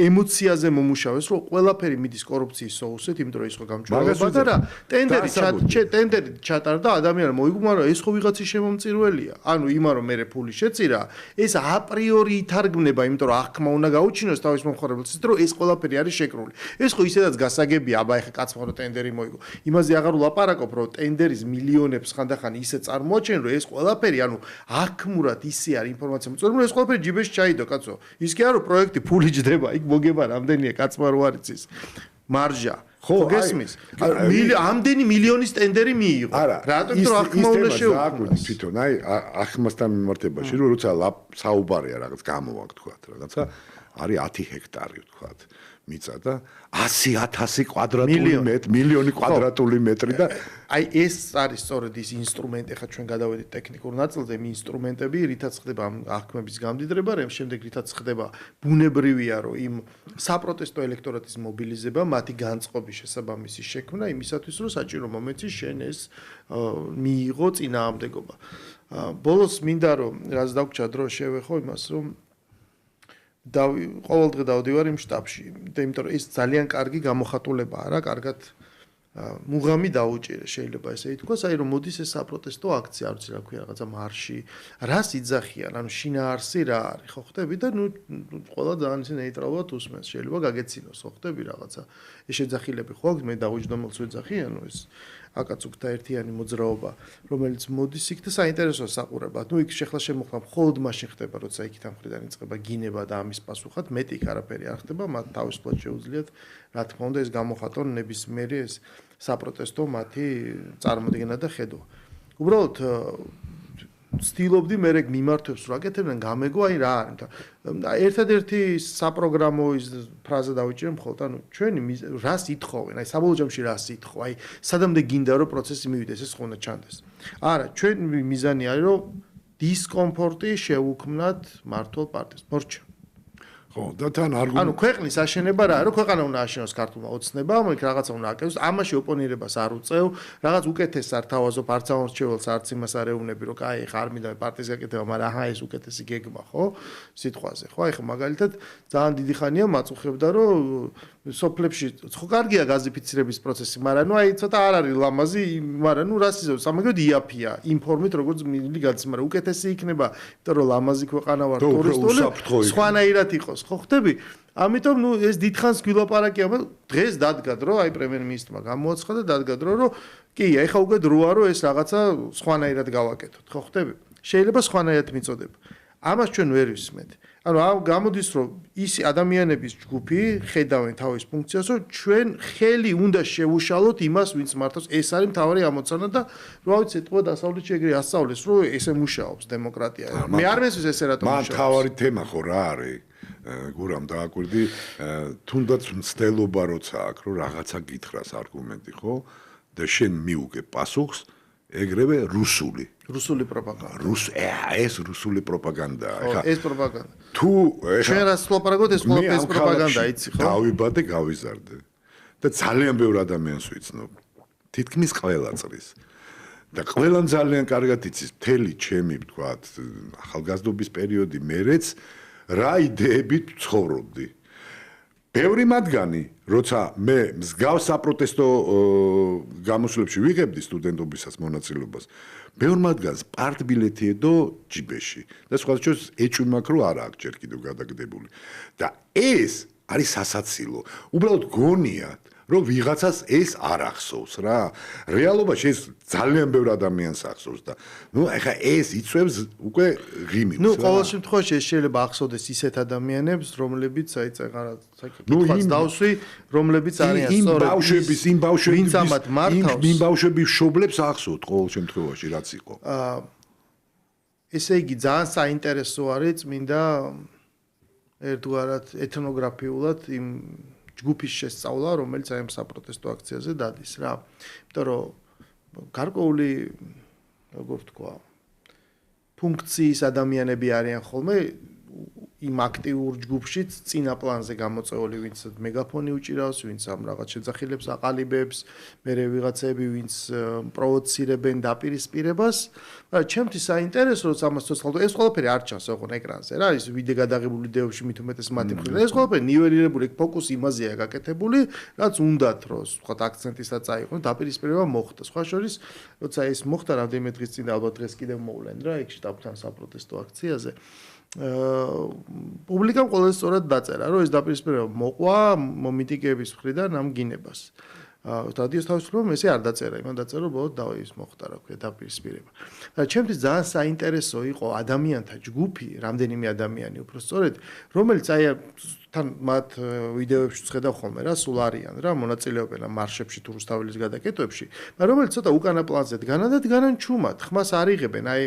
ემოციაზე მომუშავეს რომ ყველაფერი მიდის კორუფციის соусით, იმიტომ რომ ის ხო გამჭვირვალობა და რა ტენდერი ჩატარდა ადამიანმა მოიგუმა რომ ეს ხო ვიღაცის შემომწირველია. ანუ იმა რომ მე ფული შეწირა, ეს აპრიორი ითარგმნება, იმიტომ რომ აღქმა უნდა გაუჩინოს თავის მომხმარებელს, რომ ეს ყველაფერი არის შეკრული. ეს ხო ისედაც გასაგებია, აბა ეხა კაცმა რომ ტენდერი მოიგო. იმაზე აღარ ვლაპარაკობ, რომ ტენდერის მილიონებს ხანდახან ისე წარმოაჩენ, რომ ეს ყველაფერი, ანუ აღქმურად ისე არის ინფორმაცია მოწმებული, ეს ყველაფერი ჯიბეში ჩაიდო, კაცო. ის კი არა რომ პროექტი ფული ჯდება, იქ მოგება რამდენია კაცმა რო არის ის მარჟა. ხო გესმის? ამდენი მილიონის ტენდერი მიიღო. რატომ რომ აღქმა უნდა შეუქმნას? თვითონ აი აღქმასთან მიმართებაში რომ როცა საუბარია რაღაც გამოვაკ თქვათ, რაღაცა არის 10 ჰექტარი თქვათ. მიწა და 100,000 კვადრატული მეტრი, მილიონი კვადრატული მეტრი და აი ეს არის სწორედ ის ინსტრუმენტი, ხა ჩვენ გადავედით ტექნიკურ ნაწილზე, იმ ინსტრუმენტები, რითაც ხდება აღქმების გამდიდრება, შემდეგ რითაც ხდება ბუნებრივია, რომ იმ საპროტესტო ელექტორატის მობილიზება, მათი განწყობის შესაბამისი შექმნა იმისათვის, რომ საჭირო მომენტში შენ ეს მიიღო წინააღმდეგობა. ბოლოს მინდა რომ რაც დაგვრჩა დრო შევეხო იმას, რომ ყოველ დღე დავდივარ იმ შტაბში, იმიტომ რომ ეს ძალიან კარგი გამოხატულებაა რა, კარგად მუღამი დაუჭირე, შეიძლება ესე ითქვას, აი რომ მოდის ეს საპროტესტო აქცია, არ ვიცი რა ქვია, რაღაცა მარში, რას იძახიან, ანუ შინაარსი რა არის, ხო ხტები და ნუ ყველა ძალიან ისე ნეიტრალურად უსმენს, შეიძლება გაგეცინოს, ხო ხტები რაღაცა. ეს შეძახილები ხო აქვს, მე დაუჯდომელს ვეძახი, ანუ ეს აკაცუკთა ერთიანი მოძრაობა, რომელიც მოდის იქ და საინტერესოა საყურებად. ნუ იქ შეხლა შემოხდა, მხოლოდ მაშინ ხდება, როცა იქით ამხრიდან იწყება გინება და ამის პასუხად, მეტი იქ არაფერი არ ხდება, მათ თავისუფლად შეუძლიათ, რა თქმა უნდა, ეს გამოხატონ ნებისმიერი ეს საპროტესტო მათი წარმოდგენა და ხედვა. უბრალოდ ცდილობდი მე რეგ მიმართვებს რა აკეთებდნენ, გამეგო აი რა არის. ერთადერთი საპროგრამო ის ფრაზა დავიჭირე მხოლოდ, ანუ ჩვენი რას ითხოვენ, აი საბოლოო ჯამში რას ითხოვ, აი სადამდე გინდა რომ პროცესი მივიდეს, ეს ხო უნდა ჩანდეს. არა, ჩვენი მიზანი არის რომ დისკომფორტი შეუქმნათ მართლ პარტიას. მორჩა. ხო, და თან არგუმენტი. ანუ ქვეყნის აშენება რა არის, რომ ქვეყანა უნდა აშენოს ქართულმა ოცნებამ, იქ რაღაცა უნდა აკეთოს, ამაში ოპონირებას არ უწევ, რაღაც უკეთეს არ თავაზობ, არც ამორჩეველს, არც იმას არ ეუბნები, რომ კაი, ხა არ მინდა პარტიის გაკეთება, მაგრამ აჰა ეს უკეთესი გეგმა, ხო? სიტყვაზე, ხო? აი ხა მაგალითად ძალიან დიდი ხანია მაწუხებდა, რომ სოფლებში ხო კარგია გაზიფიცირების პროცესი, მაგრამ ნუ აი ცოტა არ არის ლამაზი, მაგრამ ნუ რას იზო, სამაგეროდ იაფია, ინფორმით როგორც მილი გადის, მაგრამ უკეთესი იქნება, იმიტომ რომ ლამაზი ქვეყანა ვარ, ტურისტული, სხვანაირად იყოს, ხო ხტები? ამიტომ ნუ ეს დიდხანს გვილაპარაკია, მაგრამ დღეს დადგა დრო, აი პრემიერ-მინისტრმა გამოაცხადა და დადგა დრო, რომ კი, აი ხა უკვე დროა, რომ ეს რაღაცა სხვანაირად გავაკეთოთ, ხო ხტები? შეიძლება სხვანაირად მიწოდება. ამას ჩვენ ვერ ვისმენთ. ანუ გამოდის რომ ის ადამიანების ჯგუფი ხედავენ თავის ფუნქციას, რომ ჩვენ ხელი უნდა შევუშალოთ იმას, ვინც მართავს, ეს არის მთავარი ამოცანა და რა ვიცი, თქო დასავლეთში ეგრე ასწავლეს, რომ ესე მუშაობს დემოკრატია. მე არ მესმის ესე რატომ მუშაობს. მან თავარი თემა ხო რა არის? გურამ დააკვირდი, თუნდაც მცდელობა როცა აქვს, რომ რაღაცა გითხრას არგუმენტი, ხო? და შენ მიუგებ პასუხს, ეგრევე რუსული პროპაგანდა. ეს რუსული პროპაგანდაა. ეხლა ეს პროპაგანდა. თუ ჩვენ რას ვლაპარაკობთ, ეს ყველაფერს პროპაგანდა, იცი ხო? დავიბადე, გავიზარდე. და ძალიან ბევრ ადამიანს ვიცნობ. თითქმის ყველა წრის. და ყველამ ძალიან კარგად იცის, მთელი ჩემი, ვთქვათ, ახალგაზრდობის პერიოდი მერეც რა იდეებით ცხოვრობდი. ბევრი მათგანი, როცა მე მსგავს საპროტესტო გამოსვლებში ვიღებდი სტუდენტობისას მონაწილეობას, ბევრ მათგანს პარტბილეთი ედო ჯიბეში. და სხვადასხვა ეჭვი მაქვს, რომ არა აქ ჯერ კიდევ გადაგდებული. და ეს არის სასაცილო. უბრალოდ გონიათ, რომ ვიღაცას ეს არ ახსოვს რა. რეალობაში ეს ძალიან ბევრ ადამიანს ახსოვს და ეხა ეს იწვევს უკვე ღიმილს. ყოველ შემთხვევაში ეს შეიძლება ახსოვდეს ისეთ ადამიანებს, რომლებიც აი წეგარა საკითხს დავსვი, რომლებიც არიან სწორედ იმ ბავშვების ვინც ამათ მართავს. იმ ბავშვების შობლებს ახსოვთ ყოველ შემთხვევაში რაც იყო. ესე იგი ძალიან საინტერესო არის წმინდა ერთგვარად ეთნოგრაფიულად იმ ჯგუფის შესწავლა, რომელიც აი ამ საპროტესტო აქციაზე დადის რა. იმიტომ რომ გარკვეული როგორ ვთქვა, ფუნქციის ადამიანები არიან ხოლმე იმ აქტიურ ჯგუფშიც წინა პლანზე გამოწეული, ვინც მეგაფონი უჭირავს, ვინც ამ რაღაც შეძახილებს აყალიბებს, მერე ვიღაცები, ვინც პროვოცირებენ დაპირისპირებას. მაგრამ ჩემთვის საინტერესო როცა ამას ცოცხალობ, ეს ყველაფერი არ ჩანს ოღონდ ეკრანზე რა, ის ვიდე გადაღებული ვიდეოებში მით უმეტეს მათი მხრიდან. ეს ყველაფერი ნიველირებული, ფოკუსი იმაზეა გაკეთებული, რაც უნდათ რომ ვთქვათ აქცენტისაც წაიყვანო, დაპირისპირება მოხდა. სხვა შორის, როცა ეს მოხდა რამდენიმე დღის წინ, ალბათ დღეს კიდევ მოვლენ რა, იქ შტაბთან საპროტესტო აქციაზე. პუბლიკამ ყველაზე სწორად დაწერა, რომ ეს დაპირისპირება მოყვა მომიტიკეების მხრიდან ამ გინებას. რადიოს თავისუფლებამ ესე არ დაწერა, იმან დაწერა, რომ ბოლოს ის მოხდა, რა ქვია, დაპირისპირება. და ჩემთვის ძალიან საინტერესო იყო ადამიანთა ჯგუფი, რამდენიმე ადამიანი უფრო სწორედ, რომელიც აი თან მათ ვიდეოებში ვხედავ ხოლმე რა, სულ არიან რა, მონაწილეობენ ამ მარშებში თუ რუსთაველის გადაკეთვებში, მაგრამ რომელიც ცოტა უკანა პლანზე დგანან და დგანან ჩუმად, ხმას არ იღებენ, აი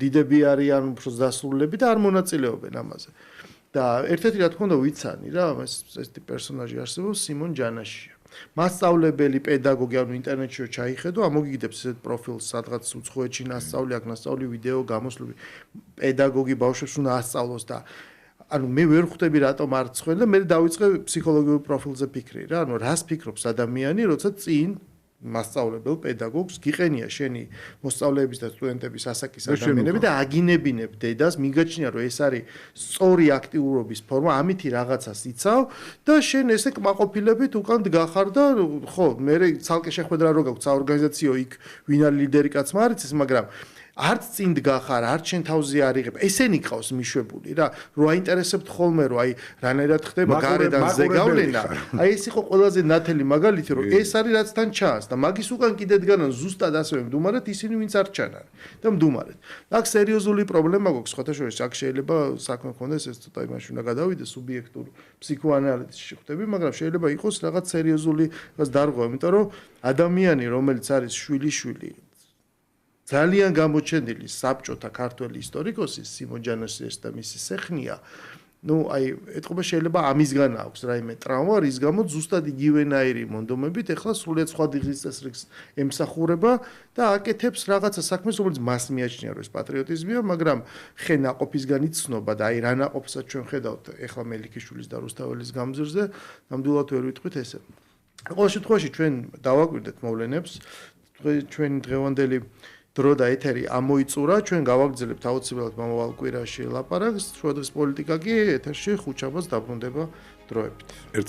დიდები არიან, უფრო დასრულები და არ მონაწილეობენ ამაზე. და ერთ-ერთი რა თქმა უნდა ვიცანი რა, ეს პერსონაჟი არსებობს სიმონ ჯანაშია. მასწავლებელი, პედაგოგი, ანუ ინტერნეტში ჩაიხედო, ამოგიგდებს ესეთ პროფილს, სადღაც უცხოეთში ნასწავლი, აქ ნასწავლი ვიდეო გამოსვლები, პედაგოგი ბავშვებს უნდა ასწავლოს და ანუ მე ვერ ხვდები რატომ არ წხვენ და მე დავიწყე ფსიქოლოგიურ პროფილზე ფიქრი რა, ანუ რას ფიქრობს ადამიანი, როცა წინ მასწავლებელ პედაგოგს გიყენია შენი მოსწავლეების და სტუდენტების ასაკის ადამიანები და აგინებინებ დედას, მიგაჩნია რომ ეს არის სწორი აქტიურობის ფორმა, ამითი რაღაცას იცავ და შენ ესე კმაყოფილებით უკან დგახარ და ხო, მე ცალკე შეხვედრა რო გაქვს საორგანიზაციო იქ ვინ არის ლიდერი კაცმა არ იცის, მაგრამ არც წინ დგახარ, არც შენ თავზე არ იღებ. ესენი ყავს მიშვებული რა, რო აინტერესებთ ხოლმე რომ აი რანაირად ხდება გარედან ზეგავლენა. აი ეს იყო ყველაზე ნათელი მაგალითი, რომ ეს არის რაც თან ჩანს და მაგის უკან კიდე დგანან ზუსტად ასევე მდუმარეთ ისინი ვინც არ ჩანან და მდუმარეთ. აქ სერიოზული პრობლემა გვაქვს, სხვათა შორის აქ შეიძლება საქმე ქონდეს ეს ცოტა იმაში უნდა გადავიდე სუბიექტურ ფსიქოანალიზში ხვდები, მაგრამ შეიძლება იყოს რაღაც სერიოზული რაღაც დარღვევა, იმიტომ რომ ადამიანი რომელიც არის შვილიშვილი ძალიან გამოჩენილი საბჭოთა ქართველი ისტორიკოსი სიმონ ჯანაშიას და მისი სეხნია, ну, აი, ეთყობა შეიძლება ამისგან აქვს რაიმე ტრავმა, რის გამოც ზუსტად იგივენაირი მონდომებით ეხლა სრულიად სხვა დილის წესრიგს ემსახურება და აკეთებს რაღაცა საქმეს, რომელიც მას მიაჩნია, რომ ეს პატრიოტიზმია, მაგრამ ხე ნაყოფისგან იცნობა და აი რა ნაყოფსაც ჩვენ ხედავთ ეხლა მელიქიშვილის და რუსთაველის გამზირზე, ნამდვილად ვერ ვიტყვით ესე. ყოველ შემთხვევაში ჩვენ დავაკვირდეთ მოვლენებს, ჩვენ დღევანდელი დრო და ეთერი ამოიწურა, ჩვენ გავაგრძელებთ აუცილებლად მომავალ კვირაში ლაპარაკს, შუადღის პოლიტიკა კი ეთერში ხუჩაბას დაბრუნდება დროებით.